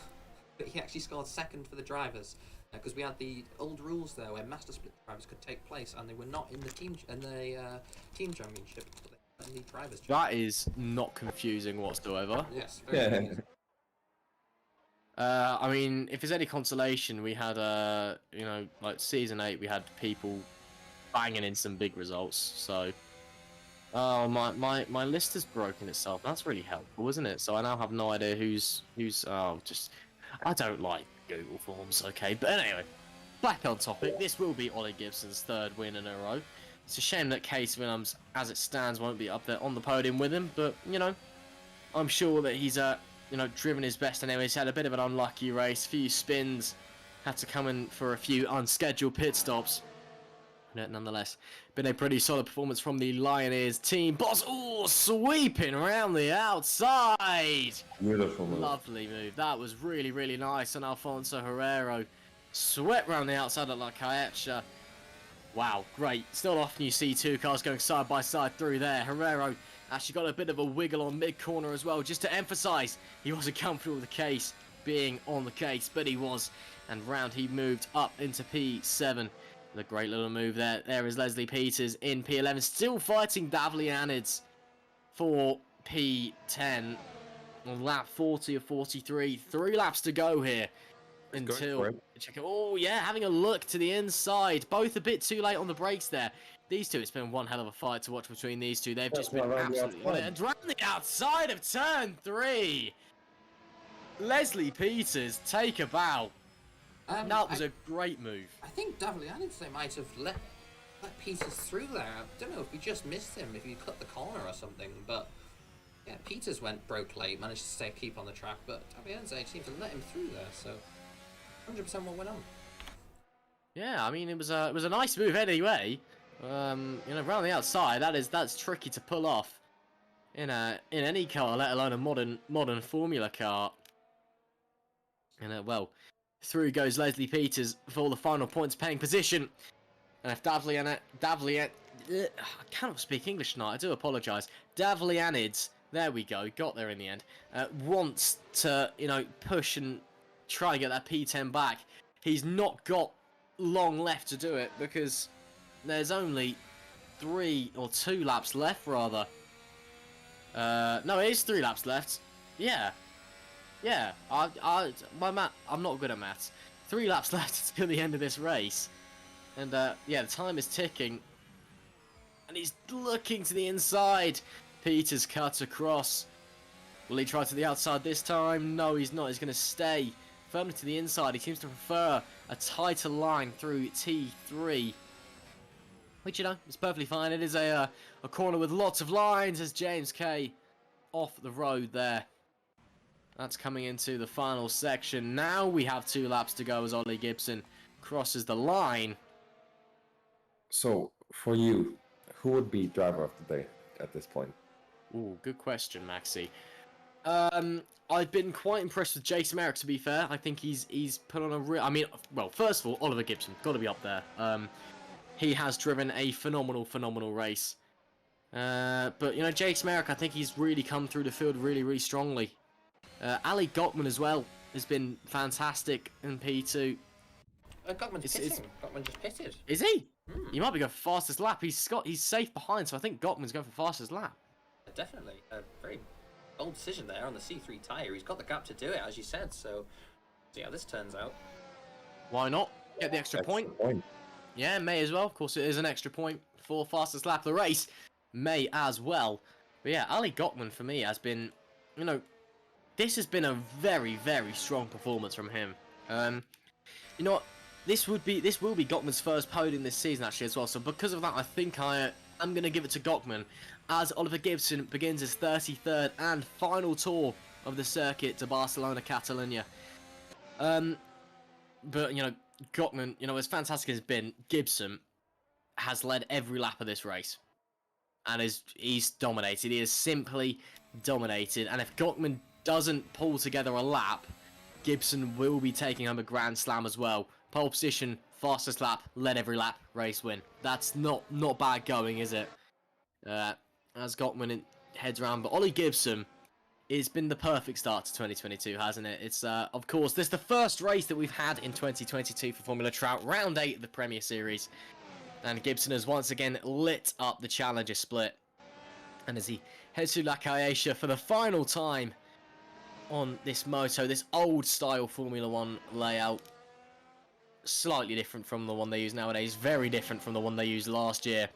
Speaker 3: but he actually scored 2nd for the drivers because we had the old rules there where Master Split drivers could take place, and they were not in the team championship. But they were in the drivers.
Speaker 2: That is not confusing whatsoever.
Speaker 3: Yes, very confusing.
Speaker 2: I mean, if there's any consolation, we had, you know, like season 8, we had people banging in some big results. So, oh, my list has broken itself. That's really helpful, isn't it? So I now have no idea who's. Oh, just I don't like Google Forms. Okay, but anyway, back on topic. This will be Ollie Gibson's 3rd win in a row. It's a shame that Case Wilhelms, as it stands, won't be up there on the podium with him. But you know, I'm sure that he's you know, driven his best anyway. He's had a bit of an unlucky race, few spins, had to come in for a few unscheduled pit stops. But nonetheless, been a pretty solid performance from the Lioneers team. Boss, oh, sweeping around the outside.
Speaker 4: Beautiful move.
Speaker 2: Lovely move. That was really, really nice. And Alfonso Herrero swept around the outside of La Caecha. Wow, great. Still often you see 2 cars going side by side through there. Herrero actually got a bit of a wiggle on mid-corner as well, just to emphasise he wasn't comfortable with the case being on the case, but he was. And round he moved up into P7. The great little move there. There is Leslie Peters in P11, still fighting Davlianids for P10 on lap 40 of 43. 3 laps to go here until... Oh, yeah, having a look to the inside. Both a bit too late on the brakes there. These two, it's been one hell of a fight to watch between these two. They've just been absolutely... And round the outside of turn 3. Leslie Peters, take a bow. That was a great move.
Speaker 3: I think Davlianids, they might have let Peters through there. I don't know if we just missed him, if he cut the corner or something, but yeah, Peters broke late, managed to keep on the track, but Davlianids, they seemed to let him through there, so 100% what went on.
Speaker 2: Yeah, I mean, it was a nice move anyway. You know, around the outside, that's tricky to pull off in any car, let alone a modern Formula car. And well, through goes Leslie Peters for the final points paying position. And if I cannot speak English tonight, I do apologise. Davlianids, there we go, got there in the end, wants to, you know, push and try and get that P10 back. He's not got long left to do it because there's only 3 or 2 laps left, rather. No, it is 3 laps left. Yeah. Yeah, I'm not good at maths. 3 laps left till the end of this race. And, yeah, the time is ticking. And he's looking to the inside. Peters cuts across. Will he try to the outside this time? No, he's not. He's going to stay firmly to the inside. He seems to prefer a tighter line through T3. Which, you know, is perfectly fine. It is a corner with lots of lines as James Kay off the road there. That's coming into the final section. Now we have 2 laps to go as Ollie Gibson crosses the line.
Speaker 4: So, for you, who would be driver of the day at this point?
Speaker 2: Ooh, good question, Maxi. I've been quite impressed with Jason Merrick, to be fair. I think he's put on a real... I mean, well, first of all, Oliver Gibson, got to be up there. He has driven a phenomenal race. But, you know, Jason Merrick, I think he's really come through the field really strongly. Ali Gottman as well has been fantastic in P2.
Speaker 3: Gottman's pitting. Gottman just pitted.
Speaker 2: Is he? He might be going for fastest lap. He's safe behind, so I think Gottman's going for fastest lap.
Speaker 3: Definitely. A very bold decision there on the C3 tyre. He's got the gap to do it, as you said, so see how this turns out.
Speaker 2: Why not? Get the extra point. Yeah, may as well. Of course, it is an extra point for fastest lap of the race. May as well. But yeah, Ali Gottman for me has been, you know, this has been a very strong performance from him. You know what? This will be Gottman's first podium this season actually as well. So because of that, I think I'm going to give it to Gottman as Oliver Gibson begins his 33rd and final tour of the circuit to Barcelona, Catalonia. But you know, Gottman, you know, as fantastic as it's been, Gibson has led every lap of this race, and he's dominated. He has simply dominated. And if Gottman doesn't pull together a lap, Gibson will be taking home a Grand Slam as well. Pole position, fastest lap, led every lap, race win. That's not bad going, is it? As Gottman heads around, but Ollie Gibson, it's been the perfect start to 2022, hasn't it? It's of course this is the first race that we've had in 2022 for Formula Trout, round 8 of the Premier Series, and Gibson has once again lit up the Challenger split. And as he heads to La Calleja for the final time on this moto, this old style Formula 1 layout, slightly different from the one they use nowadays, very different from the one they used last year.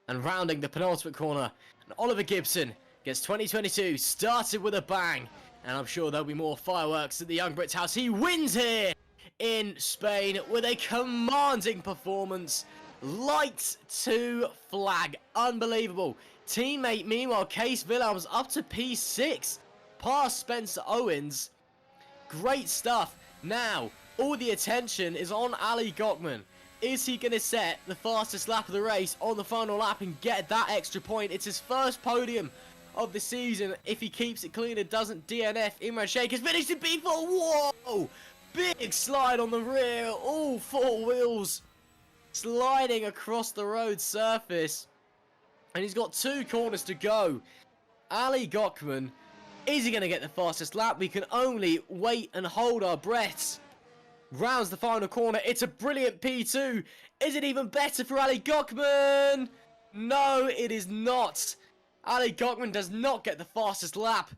Speaker 2: And rounding the penultimate corner, and Oliver Gibson gets 2022 started with a bang, and I'm sure there'll be more fireworks at the Young Brits house. He wins here in Spain with a commanding performance, light to flag, unbelievable. Teammate meanwhile, Case Willems up to P6, past Spencer Owens. Great stuff. Now all the attention is on Ali Gottman. Is he going to set the fastest lap of the race on the final lap and get that extra point? It's his first podium of the season. If he keeps it clean and doesn't DNF, Imran Sheikh has finished in P4. Whoa! Big slide on the rear. All 4 wheels sliding across the road surface. And he's got 2 corners to go. Ali Gottman, is he going to get the fastest lap? We can only wait and hold our breaths. Rounds the final corner. It's a brilliant P2. Is it even better for Ali Gottman? No, it is not. Ali Gottman does not get the fastest lap.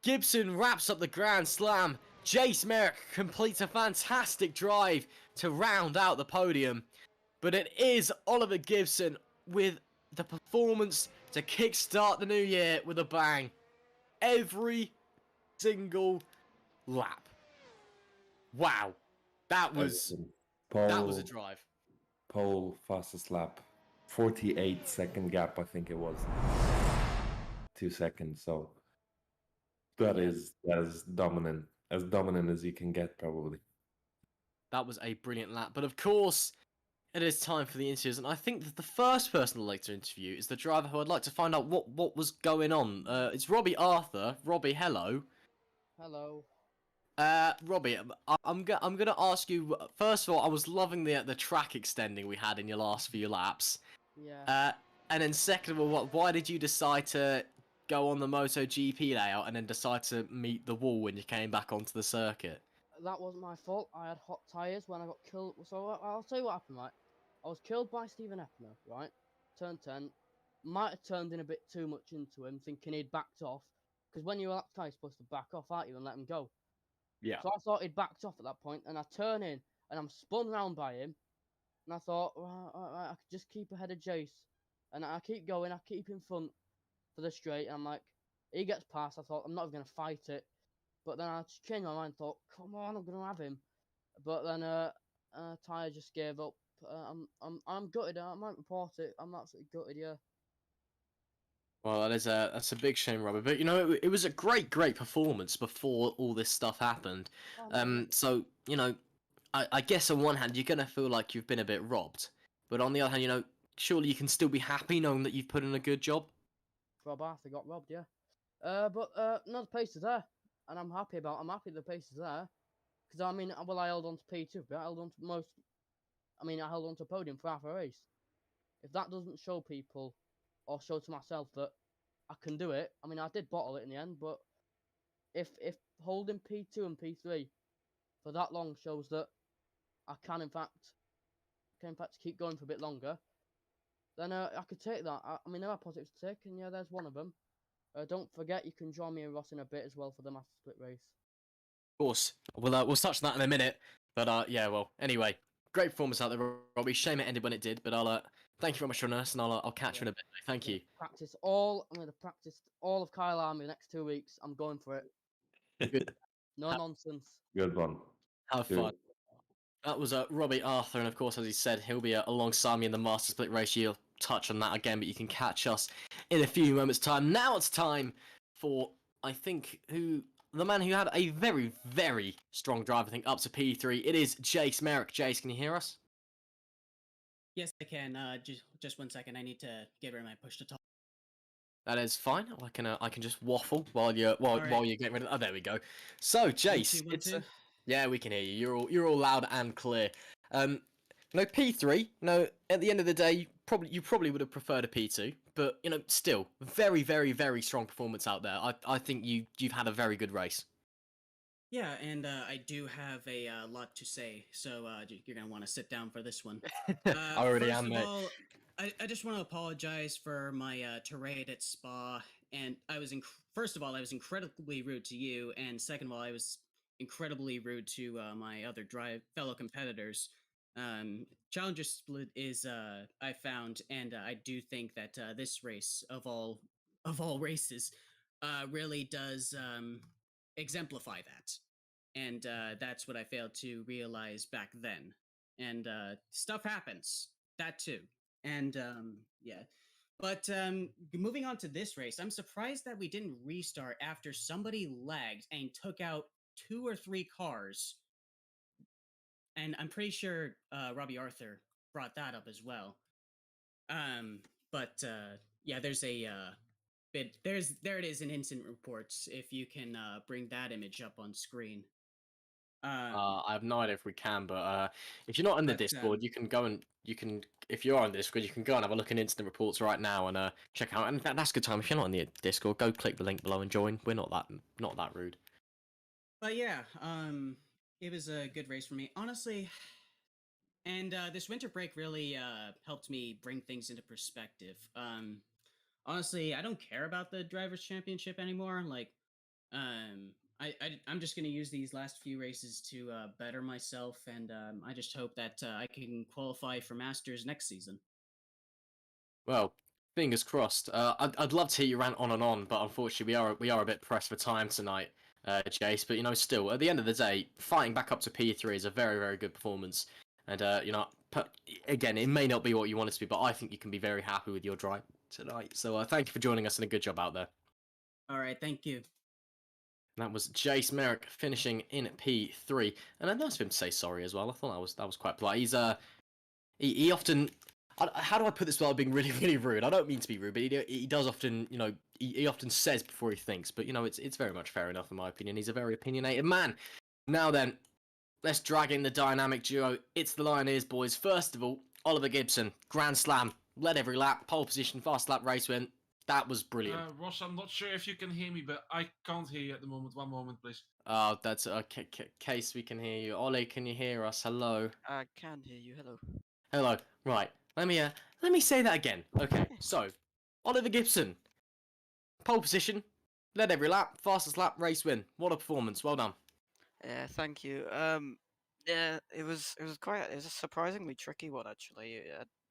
Speaker 2: Gibson wraps up the Grand Slam. Jace Merrick completes a fantastic drive to round out the podium. But it is Oliver Gibson with the performance to kickstart the new year with a bang. Every single lap. Wow. That was a drive.
Speaker 4: Pole, fastest lap. 48-second gap, I think it was. 2 seconds, so that is dominant. As dominant as you can get, probably.
Speaker 2: That was a brilliant lap. But of course, it is time for the interviews, and I think that the first person I'd like to interview is the driver who I'd like to find out what was going on. It's Robbie Arthur. Robbie, hello.
Speaker 5: Hello.
Speaker 2: Robbie, I'm gonna ask you first of all. I was loving the track extending we had in your last few laps.
Speaker 5: Yeah.
Speaker 2: And then second of all, why did you decide to go on the MotoGP layout and then decide to meet the wall when you came back onto the circuit?
Speaker 5: That wasn't my fault. I had hot tyres when I got killed. So I'll tell you what happened, right? I was killed by Stephen Eppner, right? Turn 10. Might have turned in a bit too much into him, thinking he'd backed off. Because when you're lap tyre, you're supposed to back off, aren't you, and let him go.
Speaker 2: Yeah.
Speaker 5: So I thought he'd backed off at that point, and I turn in, and I'm spun round by him, and I thought, right, I could just keep ahead of Jace, and I keep going, I keep in front for the straight, and I'm like, he gets past, I thought, I'm not even going to fight it, but then I just changed my mind, thought, come on, I'm going to have him, but then Tyre just gave up. I'm gutted, I might report it, I'm absolutely gutted, yeah.
Speaker 2: Well, that's a big shame, Robert. But it was a great performance before all this stuff happened.
Speaker 5: Oh, no,
Speaker 2: So I guess on one hand you're gonna feel like you've been a bit robbed, but on the other hand, surely you can still be happy knowing that you've put in a good job.
Speaker 5: Rob Arthur got robbed, yeah. But no, the pace is there, and I'm happy the pace is there, because I mean, well, I held on to P2, but I held on to I held on to podium for half a race. If that doesn't show people, or show to myself that I can do it, I mean, I did bottle it in the end, but if holding P2 and P3 for that long shows that I can in fact keep going for a bit longer, then I could take that. I mean, there are positives to take, and yeah, there's one of them. Don't forget, you can join me and Ross in a bit as well for the master split race.
Speaker 2: Of course, we'll touch on that in a minute. But yeah, well, anyway, great performance out there, Robbie. Shame it ended when it did, but I'll thank you very much for us, and I'll catch you in a bit. Thank you.
Speaker 5: I'm going to practice all of Kyle Army the next 2 weeks. I'm going for it.
Speaker 2: Good.
Speaker 5: No nonsense.
Speaker 4: Good one.
Speaker 2: Have
Speaker 4: Good.
Speaker 2: fun. That was Robbie Arthur, and of course, as he said, he'll be alongside me in the Master Split race. You'll touch on that again, but you can catch us in a few moments' time. Now it's time for, I think, the man who had a very, very strong drive, I think, up to P3. It is Jace Merrick. Jace, can you hear us?
Speaker 6: Yes, I can. Just 1 second. I need to get rid of my push to talk.
Speaker 2: That is fine. I can just waffle while you're getting rid of. Oh, there we go. So, Jace,
Speaker 6: 1, 2, 1, 2.
Speaker 2: Yeah, we can hear you. You're all loud and clear. P3. At the end of the day, you probably would have preferred a P2, but still, very, very, very strong performance out there. I think you've had a very good race.
Speaker 6: Yeah, and I do have a lot to say, so you're gonna want to sit down for this one.
Speaker 2: I already am, mate.
Speaker 6: First of all, I just want to apologize for my tirade at Spa, and first of all, I was incredibly rude to you, and second of all, I was incredibly rude to my other fellow competitors. Challenger split is I found, and I do think that this race of all races really does exemplify that, and that's what I failed to realize back then. And stuff happens, that too, and yeah. But moving on to this race, I'm surprised that we didn't restart after somebody lagged and took out 2 or 3 cars. And I'm pretty sure Robbie Arthur brought that up as well. But yeah, there's a bit. There it is in incident reports. If you can bring that image up on screen.
Speaker 2: I have no idea if we can, but if you're not in the Discord, you can go and if you are on Discord, you can go and have a look in incident reports right now and check out. And that's a good time. If you're not on the Discord, go click the link below and join. We're not that rude.
Speaker 6: But yeah, it was a good race for me, honestly. And this winter break really helped me bring things into perspective. Honestly, I don't care about the Drivers' Championship anymore. Like, I'm just going to use these last few races to better myself, and I just hope that I can qualify for Masters next season.
Speaker 2: Well, fingers crossed. I'd love to hear you rant on and on, but unfortunately we are a bit pressed for time tonight, Jace. But still, at the end of the day, fighting back up to P3 is a very, very good performance. And again, it may not be what you want it to be, but I think you can be very happy with your drive tonight. So thank you for joining us and a good job out there. All
Speaker 6: right, thank you.
Speaker 2: That was Jace Merrick finishing in P3, and nice of him to say sorry as well. I thought that was quite polite. He's he often. How do I put this without being really, really rude? I don't mean to be rude, but he does often, he often says before he thinks. But it's very much fair enough in my opinion. He's a very opinionated man. Now then, let's drag in the dynamic duo. It's the Lioneers boys. First of all, Oliver Gibson, Grand Slam, led every lap, pole position, fast lap race win. That was brilliant.
Speaker 7: Ross, I'm not sure if you can hear me, but I can't hear you at the moment. One moment, please.
Speaker 2: Oh, that's okay. Case we can hear you. Ollie, can you hear us? Hello.
Speaker 8: I can hear you. Hello.
Speaker 2: Hello. Right. Let me say that again. Okay. So, Oliver Gibson, pole position, led every lap, fastest lap, race win. What a performance. Well done.
Speaker 8: Yeah, thank you. Yeah, it was a surprisingly tricky one actually.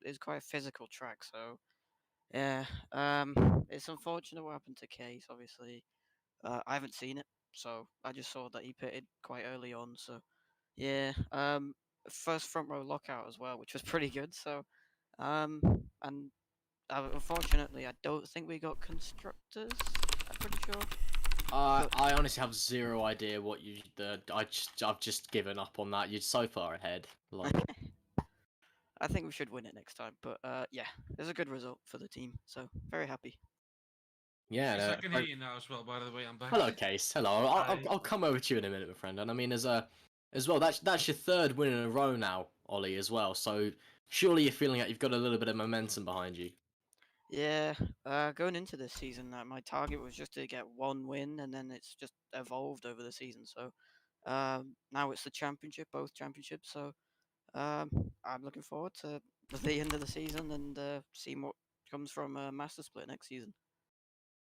Speaker 8: It was quite a physical track, so yeah. It's unfortunate what happened to Case. Obviously, I haven't seen it, so I just saw that he pitted quite early on. So yeah. First front row lockout as well, which was pretty good. So um, and unfortunately, I don't think we got constructors. I'm pretty sure. But
Speaker 2: I honestly have zero idea what you. I've just given up on that. You're so far ahead. Like,
Speaker 8: I think we should win it next time. But yeah, it was a good result for the team. So very happy.
Speaker 2: yeah.
Speaker 7: Yes, I
Speaker 2: No,
Speaker 7: can hear you now as well. By the way, I'm back.
Speaker 2: hello, Case. Hello.
Speaker 7: Hi.
Speaker 2: I'll come over to you in a minute, my friend. And I mean, as well, that's your third win in a row now, Ollie, as well. So surely you're feeling like you've got a little bit of momentum behind you.
Speaker 8: Yeah, going into this season, my target was just to get one win, and then it's just evolved over the season. So now it's the championship, both championships. So I'm looking forward to the end of the season and seeing what comes from Master Split next season.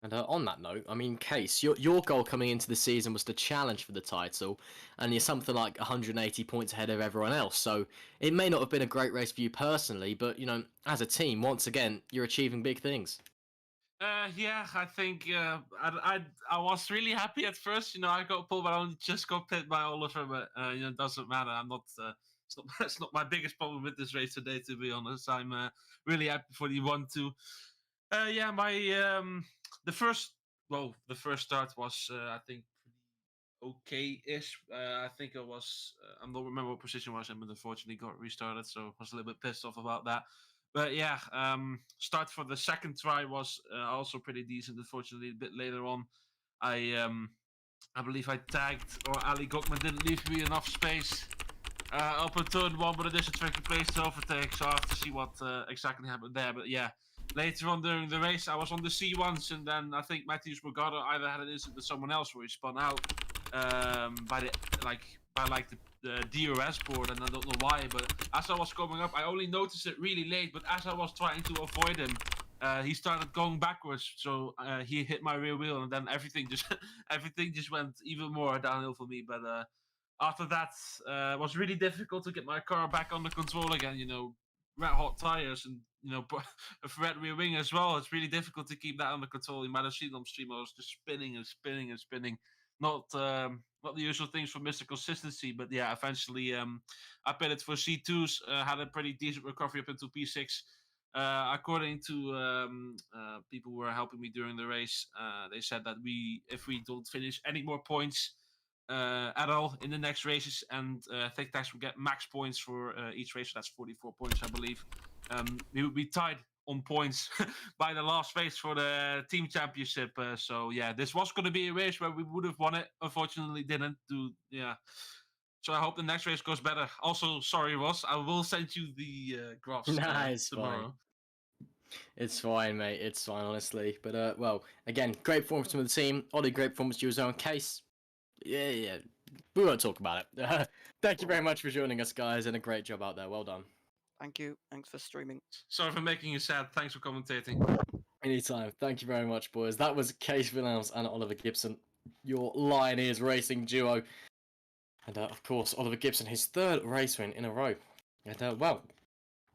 Speaker 2: And on that note, I mean, Case, your goal coming into the season was to challenge for the title, and you're something like 180 points ahead of everyone else. So it may not have been a great race for you personally, but as a team, once again, you're achieving big things.
Speaker 7: Yeah, I think I was really happy at first. I got pulled, but I only just got pit by Oliver. But it doesn't matter. I'm not. It's not. It's not my biggest problem with this race today. To be honest, I'm really happy for the 1-2. Yeah, my the first start was I think pretty okay-ish. I think it was. I don't remember what position I was in, but unfortunately got restarted, so I was a little bit pissed off about that. But yeah, start for the second try was also pretty decent. Unfortunately, a bit later on, I believe I tagged or Ali Gokman didn't leave me enough space up in turn one, but it is a tricky place to overtake, so I have to see what exactly happened there. But yeah, later on during the race, I was on the C1s, and then I think Matthews Morgado either had an incident with someone else where he spun out by the DRS board, and I don't know why. But as I was coming up, I only noticed it really late. But as I was trying to avoid him, he started going backwards, so he hit my rear wheel, and then everything just everything just went even more downhill for me. But after that, it was really difficult to get my car back under control again. Red hot tires and a red rear wing as well. It's really difficult to keep that under control. You might have seen on stream. I was just spinning and spinning and spinning. Not the usual things for Mr. Consistency, but yeah, eventually I pitted for C2s. Had a pretty decent recovery up into P6. According to people who were helping me during the race, they said that if we don't finish any more points at all in the next races, and Thick Tax will get max points for each race. So that's 44 points, I believe. We would be tied on points by the last race for the team championship. So yeah, this was going to be a race where we would have won it. Unfortunately, didn't do. Yeah. So I hope the next race goes better. Also, sorry, Ross. I will send you the graphs
Speaker 2: It's
Speaker 7: tomorrow.
Speaker 2: fine. It's fine, mate. It's fine, honestly. But well, again, great performance from the team. Ollie, great performance to your own Case. Yeah. We won't talk about it. Thank you very much for joining us, guys, and a great job out there. Well done.
Speaker 8: Thank you. Thanks for streaming.
Speaker 7: Sorry for making you sad. Thanks for commentating.
Speaker 2: Anytime. Thank you very much, boys. That was Case Williams and Oliver Gibson, your Lioneers racing duo. And of course, Oliver Gibson, his third race win in a row. And well,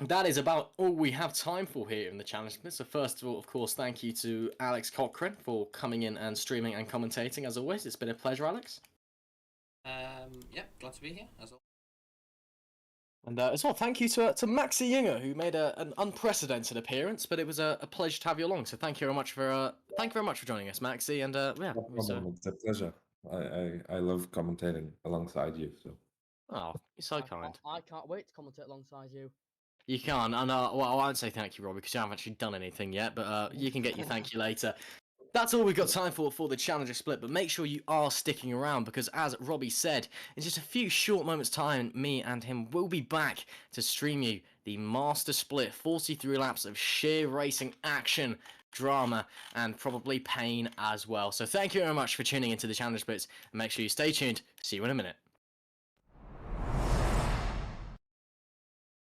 Speaker 2: that is about all we have time for here in the challenge. So first of all, of course, thank you to Alex Cochrane for coming in and streaming and commentating as always. It's been a pleasure, Alex.
Speaker 3: Yeah, glad to be here as always.
Speaker 2: And as well, thank you to Maxi Yinger, who made an unprecedented appearance, but it was a pleasure to have you along. So thank you very much for joining us, Maxi. And yeah,
Speaker 4: No problem, it's a pleasure. I love commentating alongside you. So.
Speaker 2: Oh, you're so kind.
Speaker 5: I can't wait to commentate alongside you.
Speaker 2: You can, and well, I won't say thank you, Robbie, because you haven't actually done anything yet. But you can get your thank you later. That's all we've got time for the Challenger Split, but make sure you are sticking around because, as Robbie said, in just a few short moments' time, me and him will be back to stream you the Master Split, 43 laps of sheer racing action, drama, and probably pain as well. So thank you very much for tuning into the Challenger Splits, and make sure you stay tuned. See you in a minute.